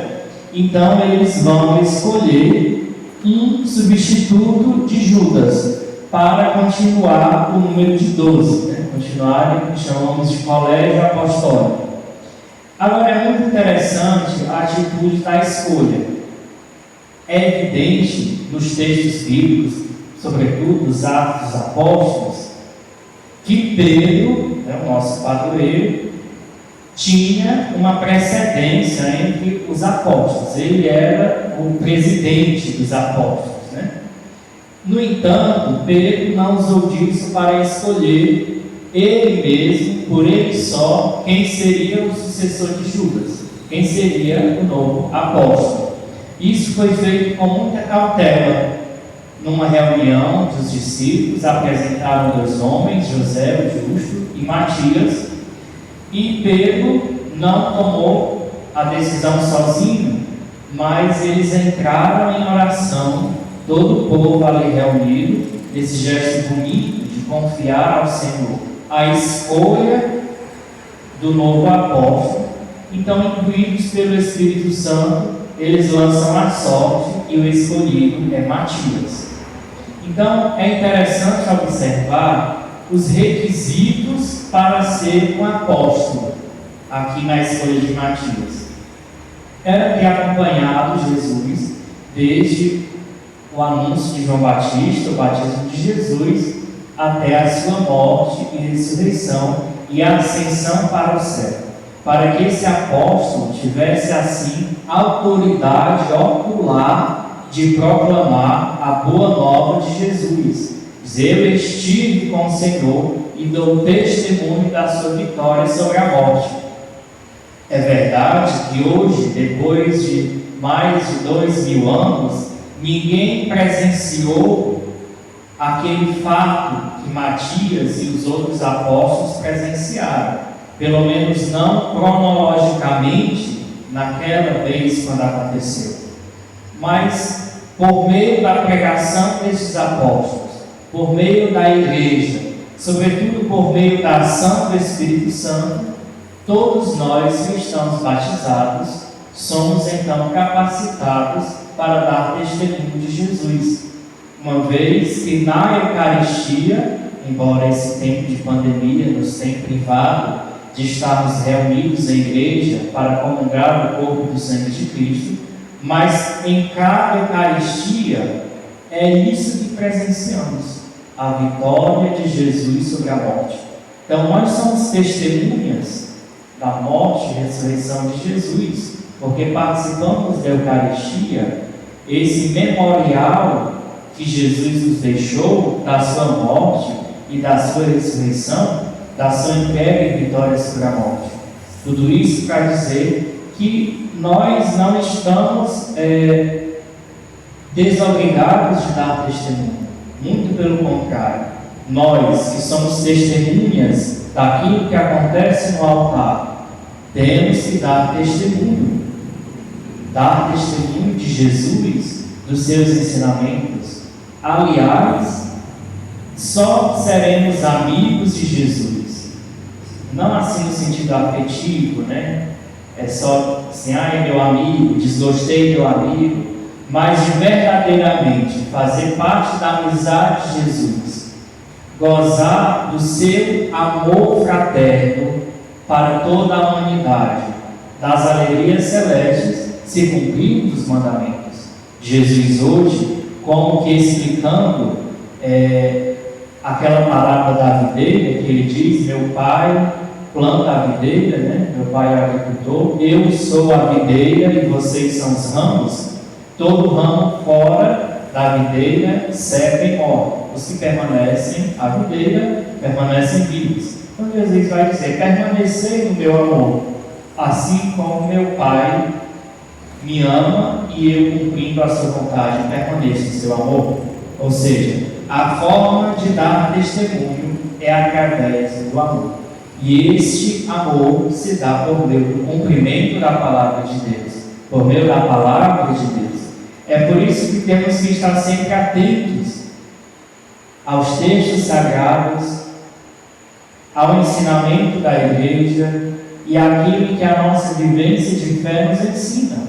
então eles vão escolher um substituto de Judas para continuar o número de 12, continuarem o que chamamos de colégio apostólico. Agora, é muito interessante a atitude da escolha. É evidente nos textos bíblicos, sobretudo dos Atos dos Apóstolos, que Pedro, o nosso padroeiro, tinha uma precedência entre os apóstolos. Ele era o presidente dos apóstolos. No entanto, Pedro não usou disso para escolher ele mesmo, por ele só, quem seria o sucessor de Judas, quem seria o novo apóstolo. Isso foi feito com muita cautela. Numa reunião dos discípulos, apresentaram 2 homens, José, o justo, e Matias, e Pedro não tomou a decisão sozinho, mas eles entraram em oração, todo o povo ali reunido, nesse gesto bonito de confiar ao Senhor a escolha do novo apóstolo. Então, incluídos pelo Espírito Santo, eles lançam a sorte e o escolhido é Matias. Então, é interessante observar os requisitos para ser um apóstolo, aqui na escolha de Matias. Era ter acompanhado Jesus desde o anúncio de João Batista, o batismo de Jesus, até a sua morte e ressurreição e ascensão para o céu, para que esse apóstolo tivesse assim autoridade ocular de proclamar a boa nova de Jesus. Dizer: eu estive com o Senhor e dou testemunho da sua vitória sobre a morte. É verdade que hoje, depois de mais de 2000 anos, ninguém presenciou aquele fato que Matias e os outros apóstolos presenciaram, pelo menos não cronologicamente naquela vez quando aconteceu. Mas por meio da pregação desses apóstolos, por meio da igreja, sobretudo por meio da ação do Espírito Santo, todos nós que estamos batizados somos então capacitados para dar testemunho de Jesus, uma vez que na Eucaristia, embora esse tempo de pandemia nos tenha privado de estarmos reunidos em igreja para comungar o corpo e o sangue de Cristo, mas em cada Eucaristia é isso que presenciamos, a vitória de Jesus sobre a morte. Então nós somos testemunhas da morte e ressurreição de Jesus, porque participamos da Eucaristia, esse memorial que Jesus nos deixou da sua morte e da sua ressurreição, da sua entrega e vitória sobre a morte. Tudo isso para dizer que nós não estamos desobrigados de dar testemunho. Muito pelo contrário. Nós que somos testemunhas daquilo que acontece no altar, temos que dar testemunho. Dar testemunho de Jesus, dos seus ensinamentos. Aliás, só seremos amigos de Jesus. Não assim no sentido afetivo, É só assim, é meu amigo, desgostei meu amigo, mas de verdadeiramente fazer parte da amizade de Jesus, gozar do seu amor fraterno para toda a humanidade, das alegrias celestes, se cumprirmos os mandamentos. Jesus hoje, como que explicando aquela parábola da videira, que ele diz: meu pai planta a videira, né? Meu pai é agricultor, eu sou a videira e vocês são os ramos. Todo ramo fora da videira seca e morre. Os que permanecem à videira permanecem vivos. Então Jesus vai dizer: permanecei no meu amor, assim como meu Pai me ama e eu, cumprindo a sua vontade, permaneço no seu amor. Ou seja, a forma de dar testemunho é através do amor. E este amor se dá por meio do cumprimento da palavra de Deus, por meio da palavra de Deus. É por isso que temos que estar sempre atentos aos textos sagrados, ao ensinamento da igreja e àquilo que a nossa vivência de fé nos ensina.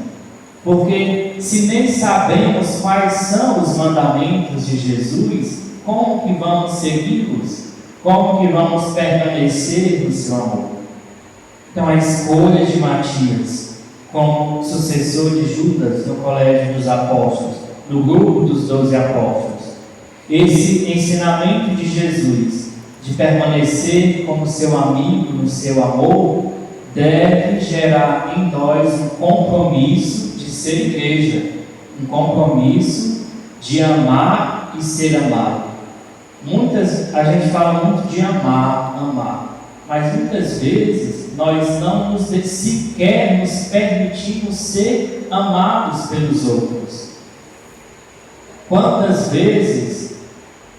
Porque se nem sabemos quais são os mandamentos de Jesus, como que vamos segui-los? Como que vamos permanecer no seu amor? Então, a escolha de Matias como sucessor de Judas no colégio dos apóstolos, no grupo dos 12 apóstolos, esse ensinamento de Jesus de permanecer como seu amigo no seu amor, deve gerar em nós um compromisso de ser igreja, um compromisso de amar e ser amado. A gente fala muito de amar, mas muitas vezes nós não sequer nos permitimos ser amados pelos outros. Quantas vezes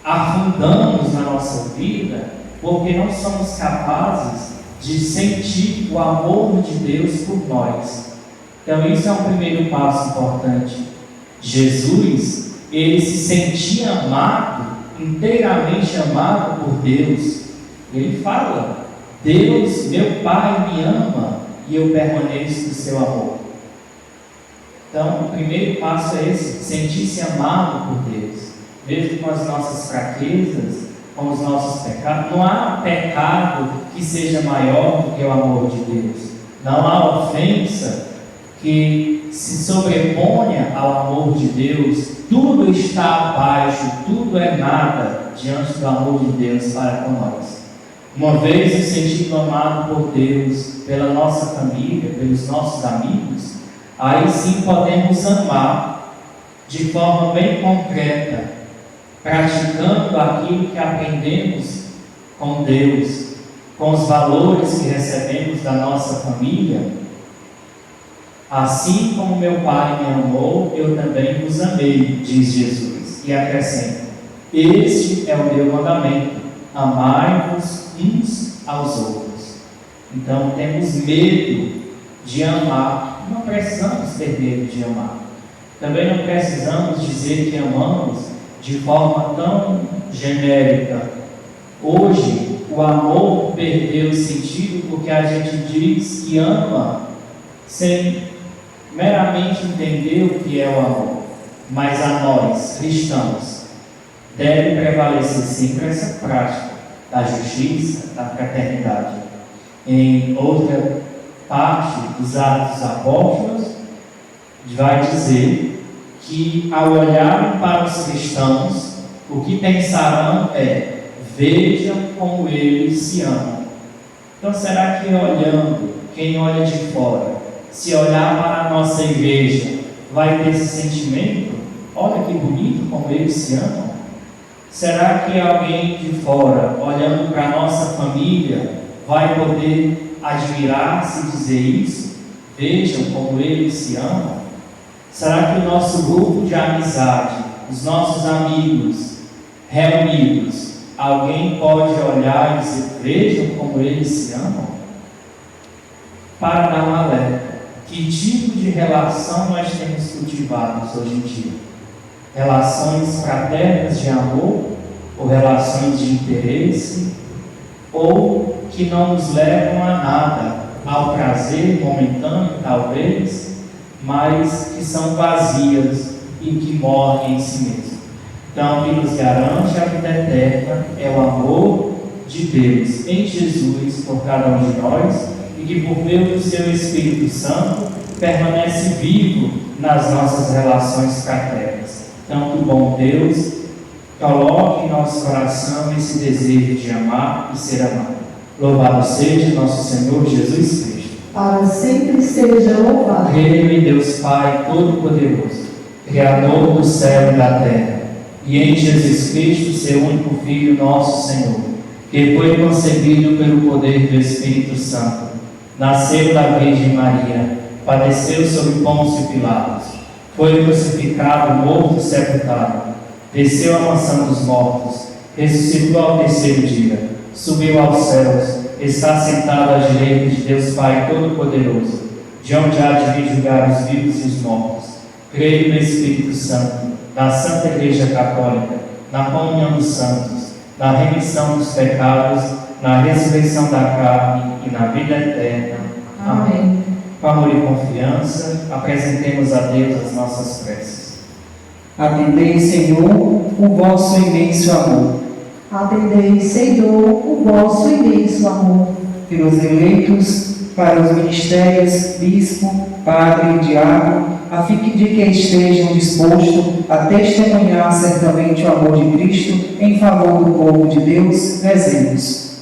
afundamos na nossa vida porque não somos capazes de sentir o amor de Deus por nós? Então isso é um primeiro passo importante. Jesus, ele se sentia amado, inteiramente amado por Deus. Ele fala: Deus, meu Pai, me ama e eu permaneço no seu amor. Então, o primeiro passo é esse: sentir-se amado por Deus, mesmo com as nossas fraquezas, com os nossos pecados. Não há pecado que seja maior do que o amor de Deus. Não há ofensa que se sobreponha ao amor de Deus. Tudo está abaixo, tudo é nada diante do amor de Deus para com nós. Uma vez nos sentindo amado por Deus, pela nossa família, pelos nossos amigos, aí sim podemos amar de forma bem concreta, praticando aquilo que aprendemos com Deus, com os valores que recebemos da nossa família. Assim como meu Pai me amou, eu também vos amei, diz Jesus. E acrescenta: este é o meu mandamento, amai-vos uns aos outros. Então temos medo de amar. Não precisamos ter medo de amar. Também não precisamos dizer que amamos de forma tão genérica. Hoje o amor perdeu o sentido porque a gente diz que ama sem meramente entender o que é o amor. Mas a nós, cristãos, deve prevalecer sempre essa prática da justiça, da fraternidade. Em outra parte dos Atos dos Apóstolos, vai dizer que ao olharem para os cristãos, o que pensarão é: vejam como eles se amam. Então, será que olhando, quem olha de fora, se olhar para a nossa igreja, vai ter esse sentimento? Olha que bonito como eles se amam. Será que alguém de fora, olhando para a nossa família, vai poder admirar-se e dizer isso? Vejam como eles se amam. Será que o nosso grupo de amizade, os nossos amigos reunidos, alguém pode olhar e dizer: vejam como eles se amam? Para dar um alerta: que tipo de relação nós temos cultivado hoje em dia? Relações fraternas de amor, ou relações de interesse, ou que não nos levam a nada, ao prazer momentâneo talvez, mas que são vazias e que morrem em si mesmo. Então, o que nos garante a vida eterna é o amor de Deus em Jesus por cada um de nós, e que por meio do seu Espírito Santo permanece vivo nas nossas relações fraternas. Então, que o bom Deus Coloque em nosso coração esse desejo de amar e ser amado. Louvado seja nosso Senhor Jesus Cristo. Para sempre seja louvado. Creio em Deus Pai Todo-Poderoso, Criador do céu e da terra, e em Jesus Cristo, seu único Filho, nosso Senhor, que foi concebido pelo poder do Espírito Santo, nasceu da Virgem Maria, padeceu sob Pôncio Pilatos, foi crucificado, morto e sepultado, desceu à mansão dos mortos, ressuscitou ao terceiro dia, subiu aos céus, está sentado à direita de Deus Pai Todo-Poderoso, de onde há de vir julgar os vivos e os mortos. Creio no Espírito Santo, na Santa Igreja Católica, na comunhão dos santos, na remissão dos pecados, na ressurreição da carne e na vida eterna. Amém. Com amor e confiança, apresentemos a Deus as nossas preces. Atendei, Senhor, o vosso imenso amor. Atendei, Senhor, o vosso imenso amor. Pelos eleitos para os ministérios, bispo, padre e diácono, a fim de que estejam dispostos a testemunhar certamente o amor de Cristo em favor do povo de Deus, rezemos.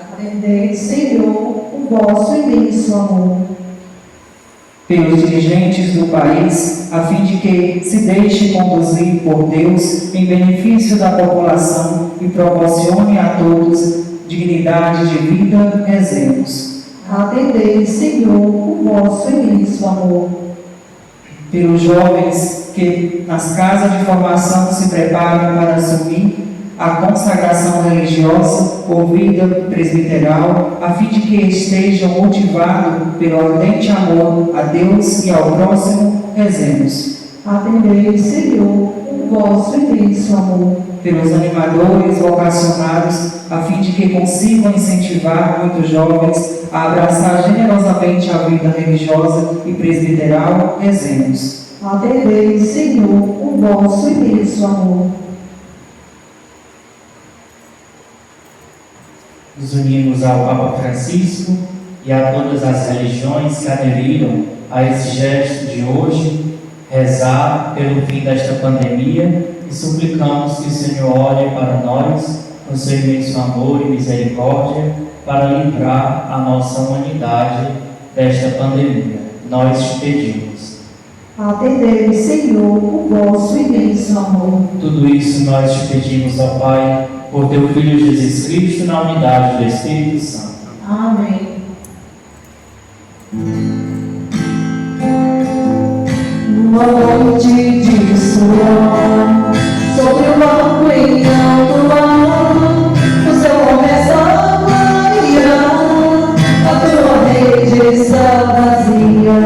Atendei, Senhor, o vosso imenso amor. Pelos dirigentes do país, a fim de que se deixe conduzir por Deus em benefício da população e proporcione a todos dignidade de vida, rezemos. Atendei, Senhor, o vosso imenso amor. Pelos jovens que nas casas de formação se preparam para assumir a consagração religiosa ou vida presbiteral, a fim de que estejam motivados pelo ardente amor a Deus e ao próximo, rezemos. Atendei, Senhor, o vosso imenso amor. Pelos animadores vocacionados, a fim de que consigam incentivar muitos jovens a abraçar generosamente a vida religiosa e presbiteral, rezemos. Atendei, Senhor, o vosso imenso amor. Nos unimos ao Papa Francisco e a todas as religiões que aderiram a esse gesto de hoje, rezar pelo fim desta pandemia e suplicamos que o Senhor olhe para nós com seu imenso amor e misericórdia para livrar a nossa humanidade desta pandemia. Nós te pedimos. Atendei, Senhor, o vosso imenso amor. Tudo isso nós te pedimos, ó Pai, por teu Filho Jesus Cristo, na unidade do Espírito Santo. Amém. Numa noite de suor, sobre o banco em alto mar, o céu começa a clarear, a tua rede está vazia,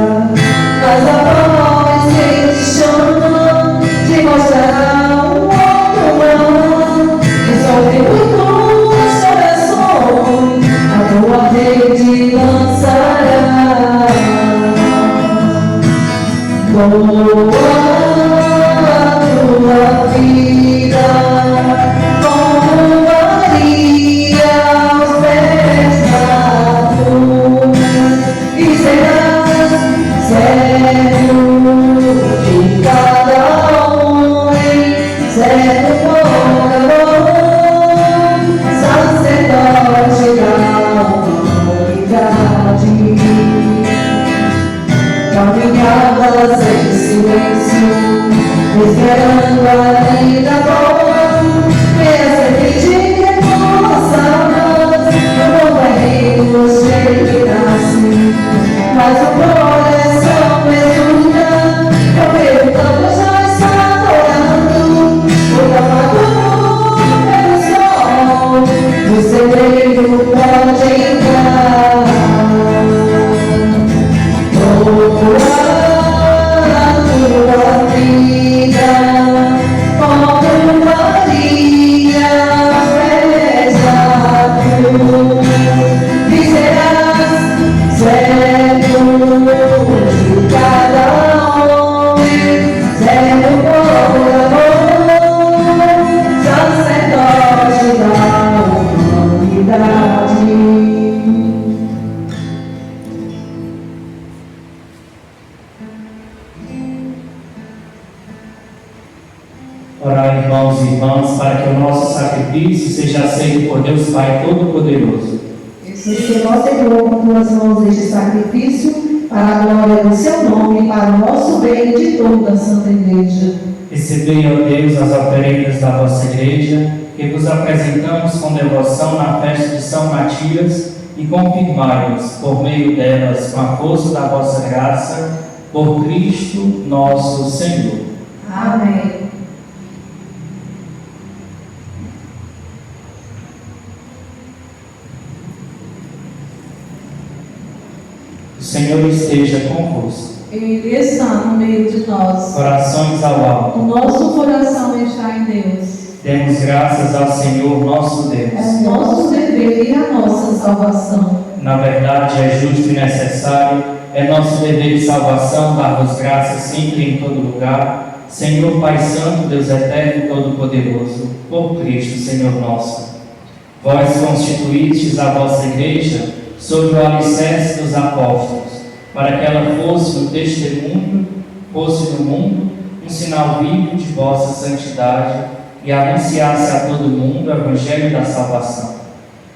mas a voz que te chama te mostrará um outro mar, resolve muitos corações, a tua rede lançará. Boa a tua vida, como Maria aos pés da cruz, e serás servo de cada homem, servo por amor, sacerdote da humanidade. Caminhadas em silêncio, esperando a vida boa, e a semente que nossas no barril chegasse, mas o coração escuta, eu perguntando já está adorando, o tapado pelo sol, o segredo pode entrar. A tua vida, como Maria fez a cruz, e serás servo de cada homem, servo por amor, sacerdote da humanidade. Orai, irmãos e irmãs, para que o nosso sacrifício seja aceito por Deus Pai Todo-Poderoso. Receba, Senhor, com tuas mãos este sacrifício, para a glória do seu nome, para o nosso bem e de toda a Santa Igreja. Recebei, ó Deus, as oferendas da vossa Igreja, que vos apresentamos com devoção na festa de São Matias, e confirmai-nos, por meio delas, com a força da vossa graça, por Cristo nosso Senhor. Amém. O Senhor esteja convosco. Ele está no meio de nós. Corações ao alto. O nosso coração está em Deus. Demos graças ao Senhor nosso Deus. É o nosso dever e a nossa salvação. Na verdade, é justo e necessário, é nosso dever de salvação dar-vos graças sempre e em todo lugar, Senhor Pai Santo, Deus Eterno e Todo-Poderoso, por Cristo, Senhor nosso. Vós constituístes a vossa Igreja sob o alicerce dos apóstolos, para que ela fosse no mundo um sinal vivo de vossa santidade e anunciasse a todo mundo o Evangelho da salvação.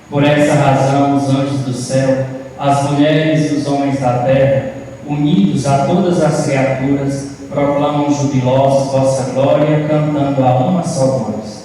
Por essa razão, os anjos do céu, as mulheres e os homens da terra, unidos a todas as criaturas, proclamam jubilosos vossa glória, cantando a uma só voz.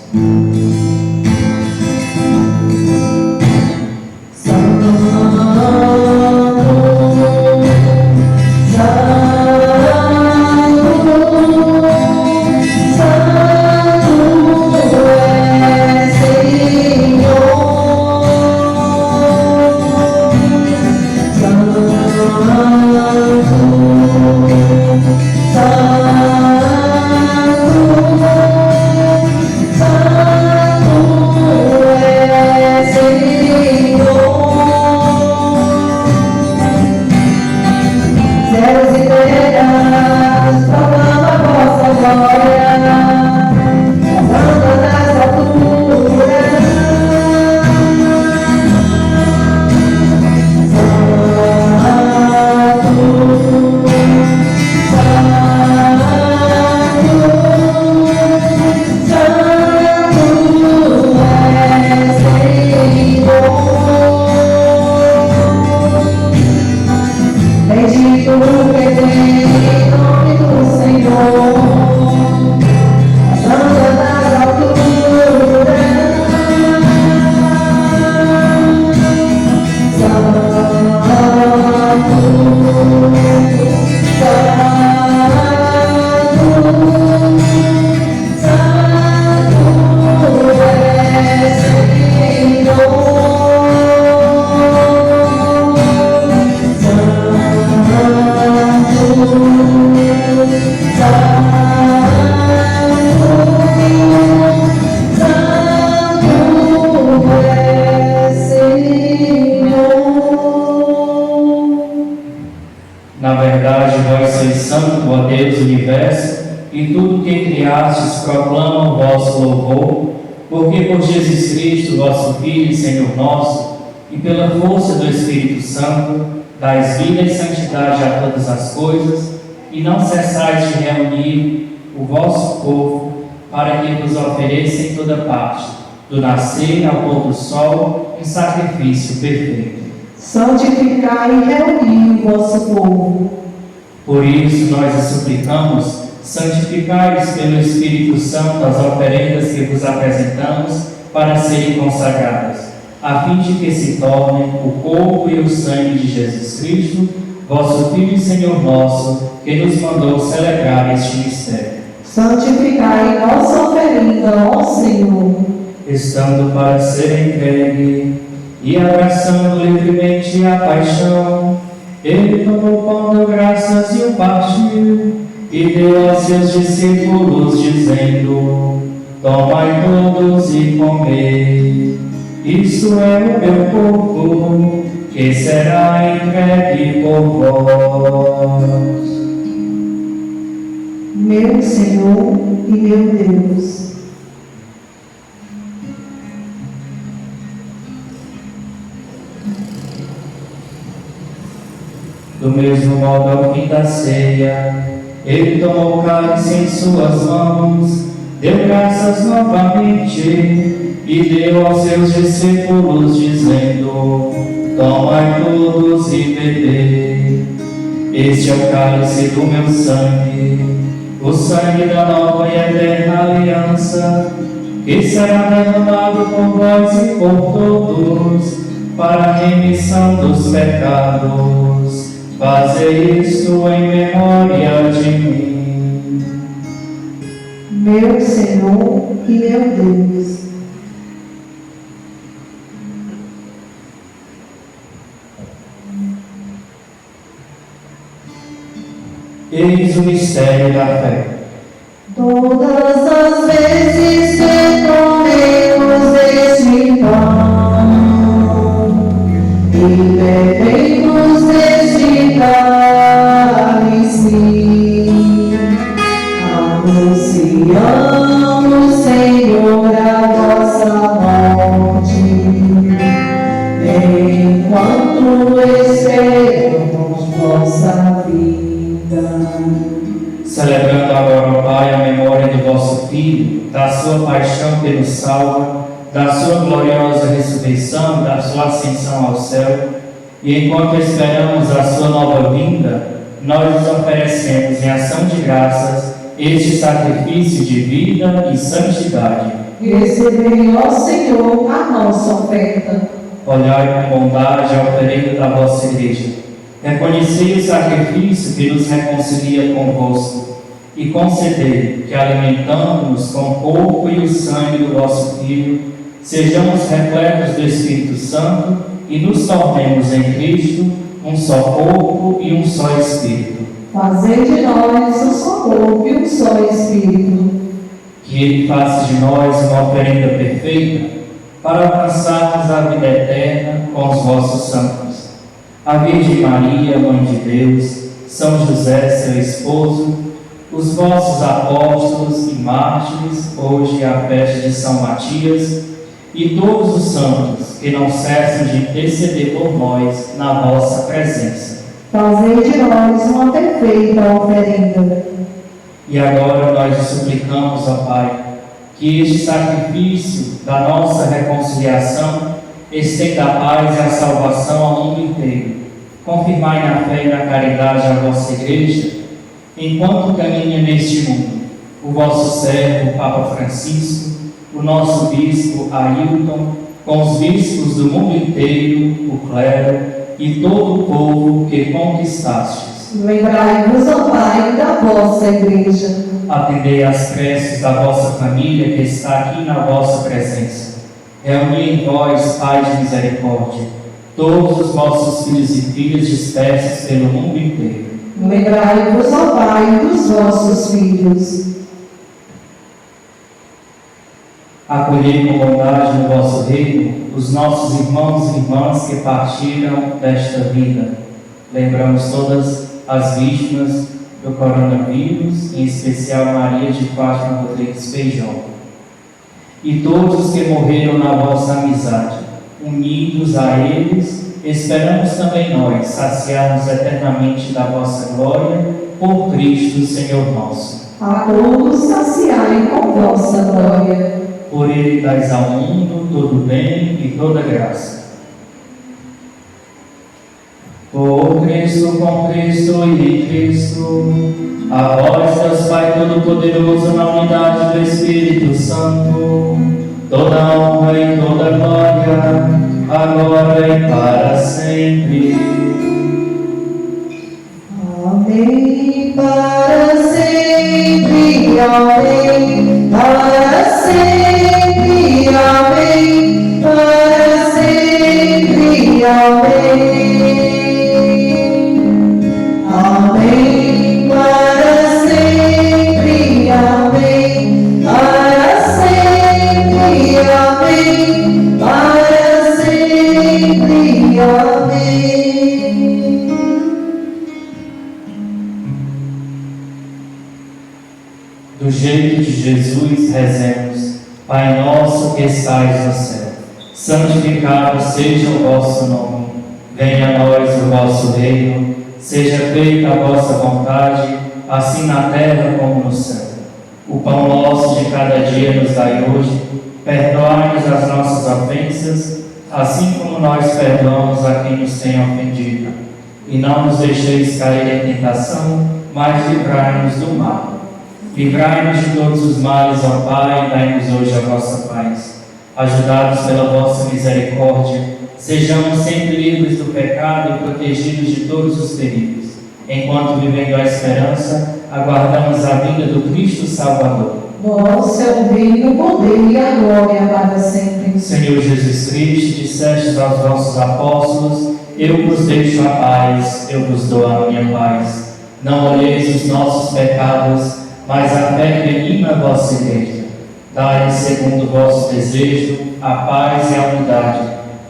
E tudo que criastes proclama o vosso louvor, porque por Jesus Cristo, vosso Filho e Senhor nosso, e pela força do Espírito Santo, dais vida e santidade a todas as coisas, e não cessais de reunir o vosso povo, para que vos ofereça em toda parte, do nascer ao pôr do sol, um sacrifício perfeito. Santificai e reuni o vosso povo. Por isso nós os suplicamos, santificai-os pelo Espírito Santo as oferendas que vos apresentamos para serem consagradas, a fim de que se tornem o corpo e o sangue de Jesus Cristo, vosso Filho e Senhor nosso, que nos mandou celebrar este mistério. Santificai nossa oferenda, ó Senhor. Estando para ser entregue e abraçando livremente a paixão, ele tomou o pão, deu graças e o partiu, e deu aos seus discípulos, dizendo: tomai todos e comei, isto é o meu corpo, que será entregue por vós. Meu Senhor e meu Deus. Do mesmo modo, ao fim da ceia, ele tomou o cálice em suas mãos, deu graças novamente e deu aos seus discípulos, dizendo: tomai todos e bebei. Este é o cálice do meu sangue, o sangue da nova e eterna aliança, que será derramado por vós e por todos, para a remissão dos pecados. Fazei isto em memória de mim. Meu Senhor e meu Deus. Eis o mistério da fé. Todas as vezes que comemos deste pão e bebemos deste cálice, anunciamos, Senhor, a vossa morte, enquanto esperamos vossa vida. Celebrando agora, ó Pai, a memória do vosso Filho, da sua paixão que nos salva, da sua gloriosa ressurreição, da sua ascensão ao céu, e enquanto esperamos a sua nova vinda, nós nos oferecemos em ação de graças este sacrifício de vida e santidade. Recebei, ó Senhor, a nossa oferta. Olhai com bondade a oferenda da vossa Igreja. Reconhecei o sacrifício que nos reconcilia convosco e concedei que, alimentando-nos com o corpo e o sangue do vosso Filho, sejamos repletos do Espírito Santo e nos tornemos em Cristo um só corpo e um só Espírito. Fazei de nós um só corpo e um só Espírito. Que Ele faça de nós uma oferenda perfeita para alcançarmos a vida eterna com os vossos santos. A Virgem Maria, Mãe de Deus, São José, seu esposo, os vossos apóstolos e mártires, hoje é a festa de São Matias, e todos os santos que não cessam de interceder por nós na vossa presença. Fazei de nós uma perfeita oferenda. E agora nós suplicamos, ó Pai, que este sacrifício da nossa reconciliação estenda a paz e a salvação ao mundo inteiro. Confirmai na fé e na caridade a vossa Igreja, enquanto caminha neste mundo, o vosso servo, o Papa Francisco, o nosso bispo Ailton, com os bispos do mundo inteiro, o clero e todo o povo que conquistastes. Lembrai-vos, ó Pai, da vossa Igreja. Atendei às preces da vossa família que está aqui na vossa presença. Reuni em vós, Pai de misericórdia, todos os vossos filhos e filhas dispersos pelo mundo inteiro. Lembrai-vos, ó Pai, dos vossos filhos. Acolhei com bondade no vosso reino os nossos irmãos e irmãs que partiram desta vida. Lembramos todas as vítimas do coronavírus, em especial Maria de Fátima Rodrigues Feijó. E todos os que morreram na vossa amizade, unidos a eles, esperamos também nós saciarmos eternamente da vossa glória, por Cristo Senhor nosso. A todos saciai com vossa glória. Por Ele dais ao mundo todo bem e toda graça. Por Cristo, com Cristo e em Cristo, a vós, Deus Pai Todo-Poderoso, na unidade do Espírito Santo, toda honra e toda glória, agora e para sempre. Amém, para sempre, amém, para sempre, amém, para sempre, amém. Amém, para sempre, amém, para sempre, amém, para sempre, amém. Do jeito de Jesus, rezemos: Pai nosso que estais no céu, santificado seja o vosso nome. Venha a nós o vosso reino. Seja feita a vossa vontade, assim na terra como no céu. O pão nosso de cada dia nos dai hoje. Perdoai-nos as nossas ofensas, assim como nós perdoamos a quem nos tem ofendido. E não nos deixeis cair em tentação, mas livrai-nos do mal. Livrai-nos de todos os males, ó Pai, e dai-nos hoje a vossa paz. Ajudados pela vossa misericórdia, sejamos sempre livres do pecado e protegidos de todos os perigos. Enquanto, vivendo a esperança, aguardamos a vinda do Cristo Salvador. Vosso é o reino, o poder e a glória para sempre. Senhor Jesus Cristo, dissestes aos vossos apóstolos: eu vos deixo a paz, eu vos dou a minha paz. Não olheis os nossos pecados, mas a fé que anima a vossa igreja. Dai, segundo o vosso desejo, a paz e a unidade.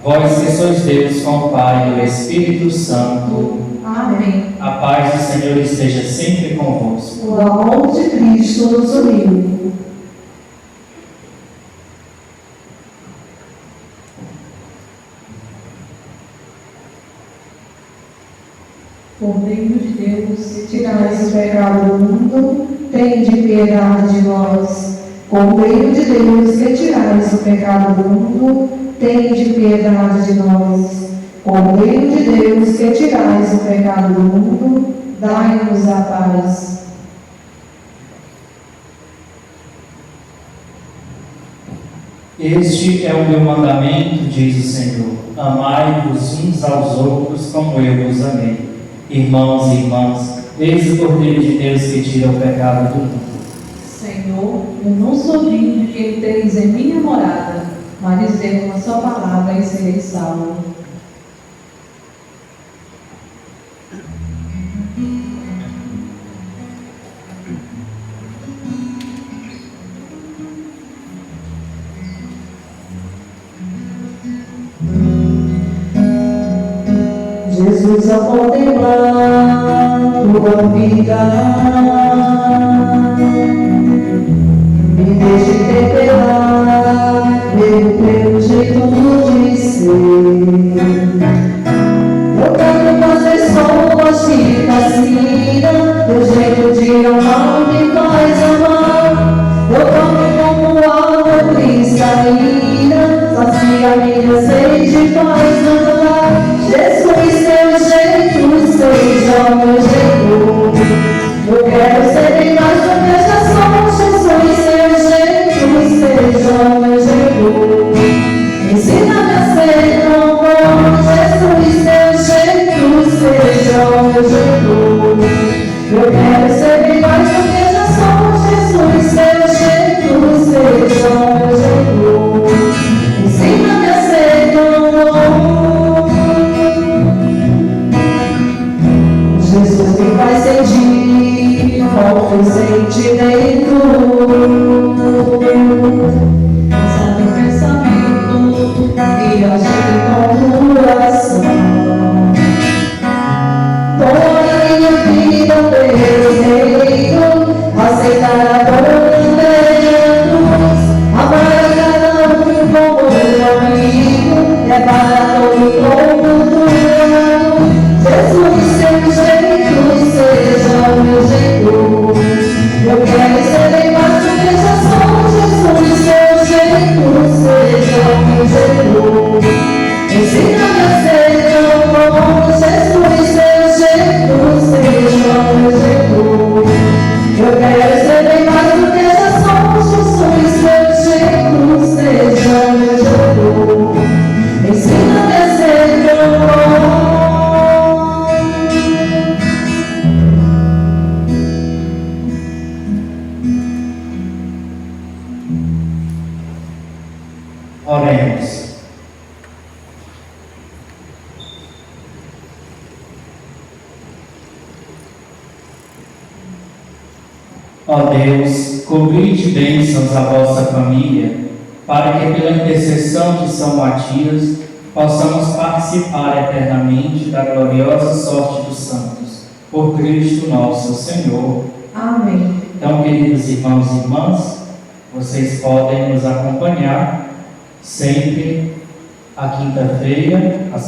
Vós que sois Deus com o Pai e o Espírito Santo. Amém. A paz do Senhor esteja sempre convosco. O amor de Cristo nos uniu. Cordeiro de Deus, que tirais o pecado do mundo, tende piedade de nós. Cordeiro de Deus, que tirais o pecado do mundo, tende piedade de nós. Cordeiro de Deus, que tirais o pecado do mundo, dai-nos a paz. Este é o meu mandamento, diz o Senhor: amai-vos uns aos outros como eu vos amei. Irmãos e irmãs, eis o Cordeiro de Deus que tira o pecado do mundo. Senhor, eu não sou digno de que entreis em minha morada, mas dizei uma só palavra e serei salvo. Jesus, ao contemplar tua vida, me deixe temperar meu jeito de ser. Eu quero fazer só a chicacina, teu jeito de amar me faz amar. Eu tomo como água cristalina, sacia minha sede, faz andar. Jesus, teu jeito seja o meu jeito. Eu quero ser bem mais do que já sou. Jesus, teu jeito seja o meu jeito. Ensina-me a ser tão bom. Jesus, teu jeito seja o meu jeito. Eu quero ser bem mais do que já sou. Jesus, teu jeito seja o meu jeito. Ensina-me a ser tão bom. Jesus me faz sentir como sentimento. Pensa no pensamento e agir com o coração. Toda minha vida perfeito, aceitar a dor de Deus, amar a cada um como meu amigo, levar todo como tu. Jesus, seu jeito seja o meu jeito. Eu quero ser bem mais do que já sou. Jesus, seu jeito seja o meu jeito. Ensina-me a ser tão bom. Jesus, seu jeito seja o meu jeito. Eu quero ser bem mais do que já sou. Jesus, seu jeito seja o meu jeito. Ensina-me a ser tão bom. Oremos. Ó Deus, cobri de bênçãos a vossa família, para que pela intercessão de São Matias possamos participar eternamente da gloriosa sorte dos santos. Por Cristo nosso Senhor. Amém. Então, queridos irmãos e irmãs, vocês podem nos acompanhar sempre às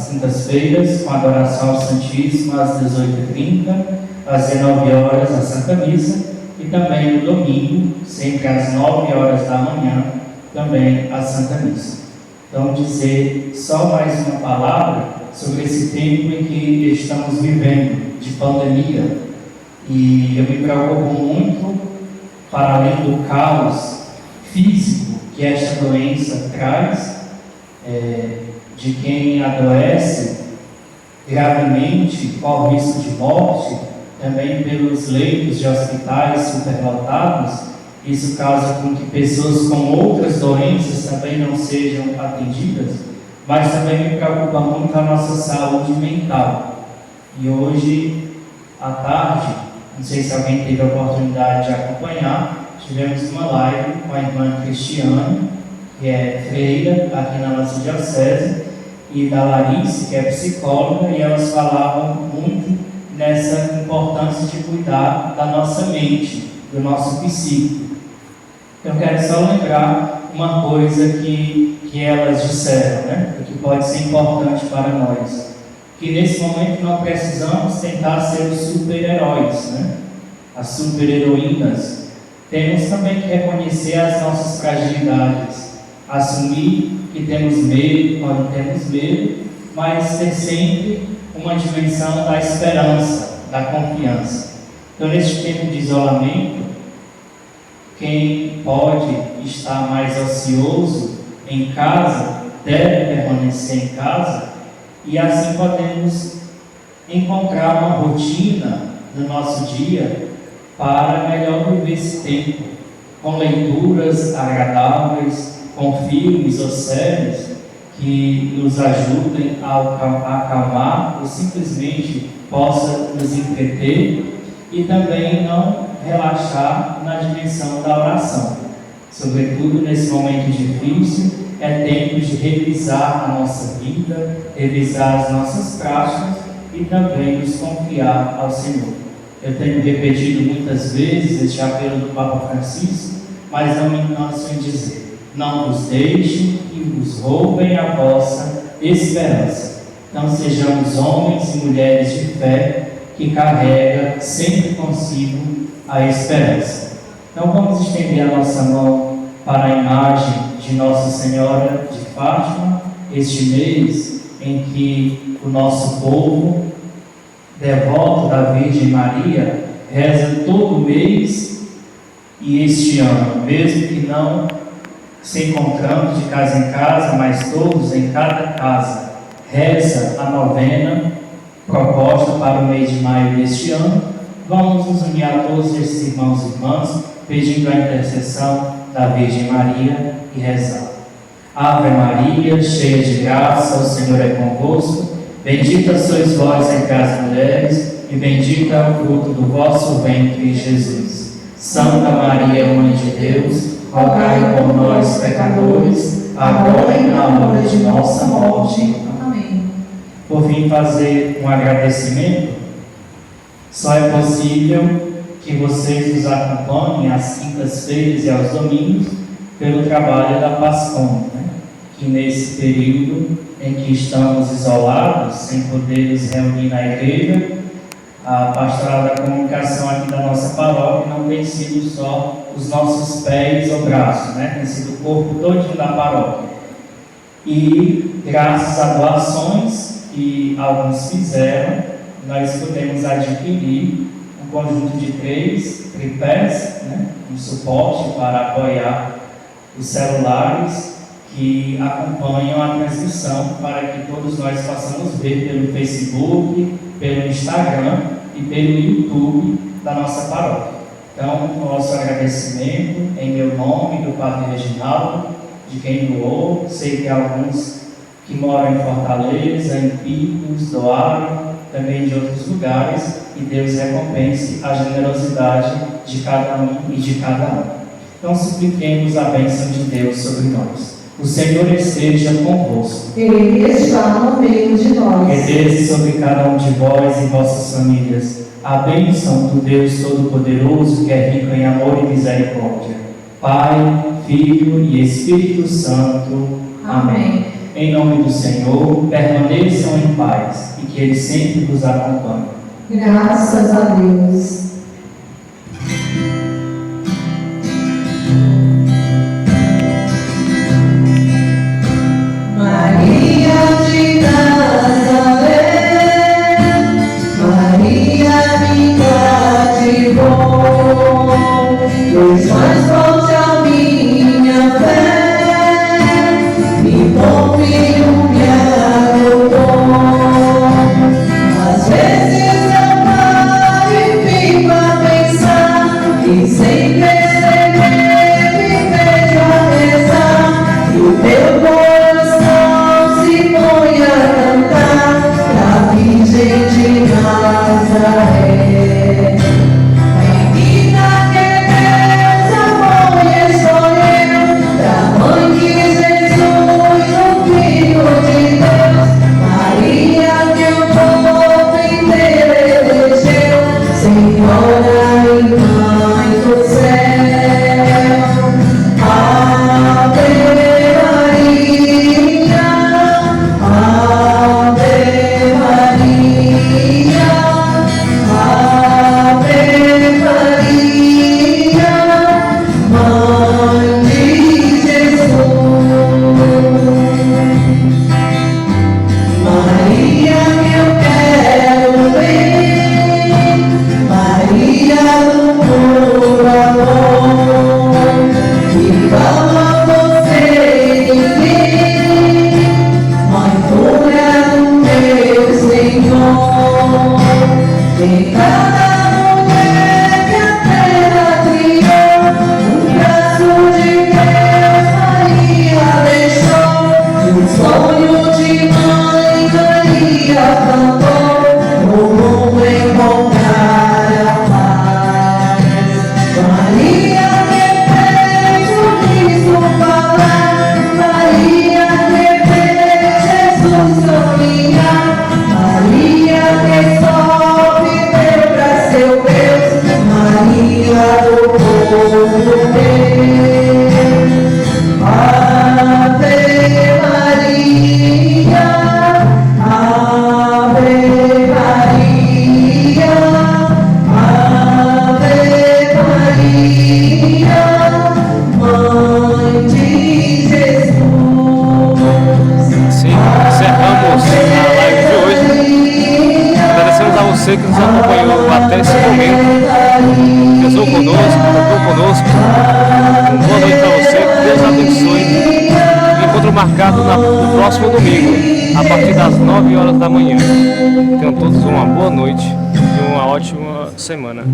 quintas-feiras, com a adoração ao Santíssimo às 18h30, às 19 horas a Santa Missa, e também no domingo, sempre às 9 horas da manhã, também a Santa Missa. Então, dizer só mais uma palavra sobre esse tempo em que estamos vivendo, de pandemia. E eu me preocupo muito, para além do caos físico que esta doença traz, de quem adoece gravemente, corre risco de morte, também pelos leitos de hospitais superlotados. Isso causa com que pessoas com outras doenças também não sejam atendidas, mas também me preocupa muito a nossa saúde mental. E hoje, à tarde, não sei se alguém teve a oportunidade de acompanhar, tivemos uma live com a irmã Cristiane, que é freira aqui na nossa diocese, e da Larissa, que é psicóloga, e elas falavam muito nessa importância de cuidar da nossa mente, do nosso psíquico. Eu quero só lembrar uma coisa que elas disseram, né? E que pode ser importante para nós. Que nesse momento nós precisamos tentar ser os super-heróis, né? As super-heroínas. Temos também que reconhecer as nossas fragilidades, assumir que temos medo quando temos medo, mas ter sempre uma dimensão da esperança, da confiança. Então, neste tempo de isolamento, quem pode estar mais ocioso em casa, deve permanecer em casa, e assim podemos encontrar uma rotina no nosso dia para melhor viver esse tempo, com leituras agradáveis, com filmes ou séries que nos ajudem a acalmar ou simplesmente possa nos entreter, e também não relaxar na dimensão da oração. Sobretudo nesse momento difícil, é tempo de revisar a nossa vida, revisar as nossas práticas e também nos confiar ao Senhor. Eu tenho repetido muitas vezes este apelo do Papa Francisco, mas não me canso em dizer: não vos deixe que vos roubem a vossa esperança. Então sejamos homens e mulheres de fé que carrega sempre consigo a esperança. Então vamos estender a nossa mão para a imagem de Nossa Senhora de Fátima, este mês em que o nosso povo, devoto da Virgem Maria, reza todo mês e este ano, mesmo que não se encontrando de casa em casa, mas todos em cada casa, reza a novena proposta para o mês de maio deste ano. Vamos nos unir a todos esses irmãos e irmãs, pedindo a intercessão da Virgem Maria e rezar. Ave Maria, cheia de graça, o Senhor é convosco. Bendita sois vós entre as mulheres, e bendito é o fruto do vosso ventre, Jesus. Santa Maria, Mãe de Deus, rogai por nós, pecadores, agora e na hora de nossa morte. Amém. Por fim, fazer um agradecimento. Só é possível que vocês nos acompanhem às quintas-feiras e aos domingos pelo trabalho da PASCOM, né? Que nesse período em que estamos isolados, sem poder nos reunir na igreja, a pastoral da comunicação aqui da nossa paróquia não tem sido só os nossos pés ou braços, né? Tem sido o corpo todinho da paróquia. E graças a doações que alguns fizeram, nós podemos adquirir um conjunto de 3 tripés, né? Um suporte para apoiar os celulares que acompanham a transmissão, para que todos nós possamos ver pelo Facebook, pelo Instagram e pelo YouTube da nossa paróquia. Então, nosso agradecimento em meu nome, do Padre Reginaldo, de quem doou. Sei que alguns que moram em Fortaleza, em Picos, doaram, também de outros lugares, e Deus recompense a generosidade de cada um e de cada um. Então, supliquemos a bênção de Deus sobre nós. O Senhor esteja convosco. Ele está no meio de nós. Que desce sobre cada um de vós e vossas famílias a bênção do Deus Todo-Poderoso, que é rico em amor e misericórdia. Pai, Filho e Espírito Santo. Amém. Em nome do Senhor, permaneçam em paz e que Ele sempre vos acompanhe. Graças a Deus. amor igual a você ninguém, mãe pura do meu Senhor. Em cada mulher que a terra criou, um braço de Deus Maria deixou, e um sonho de mãe Maria cantou, o mundo encontrar a paz. Maria que fez o Cristo falar, Maria que fez Jesus sonhar, Maria que só viveu pra seu Deus, Maria do povo Deus. Ave Maria, Ave Maria, Ave Maria, Mãe de Jesus. Sim, encerramos a live de hoje. Agradecemos a você que nos acompanhou até esse momento. Rezou conosco, cantou conosco. Boa noite para você, que Deus abençoe. Encontro marcado no próximo domingo, a partir das 9 horas da manhã. Tenham todos uma boa noite e uma ótima semana.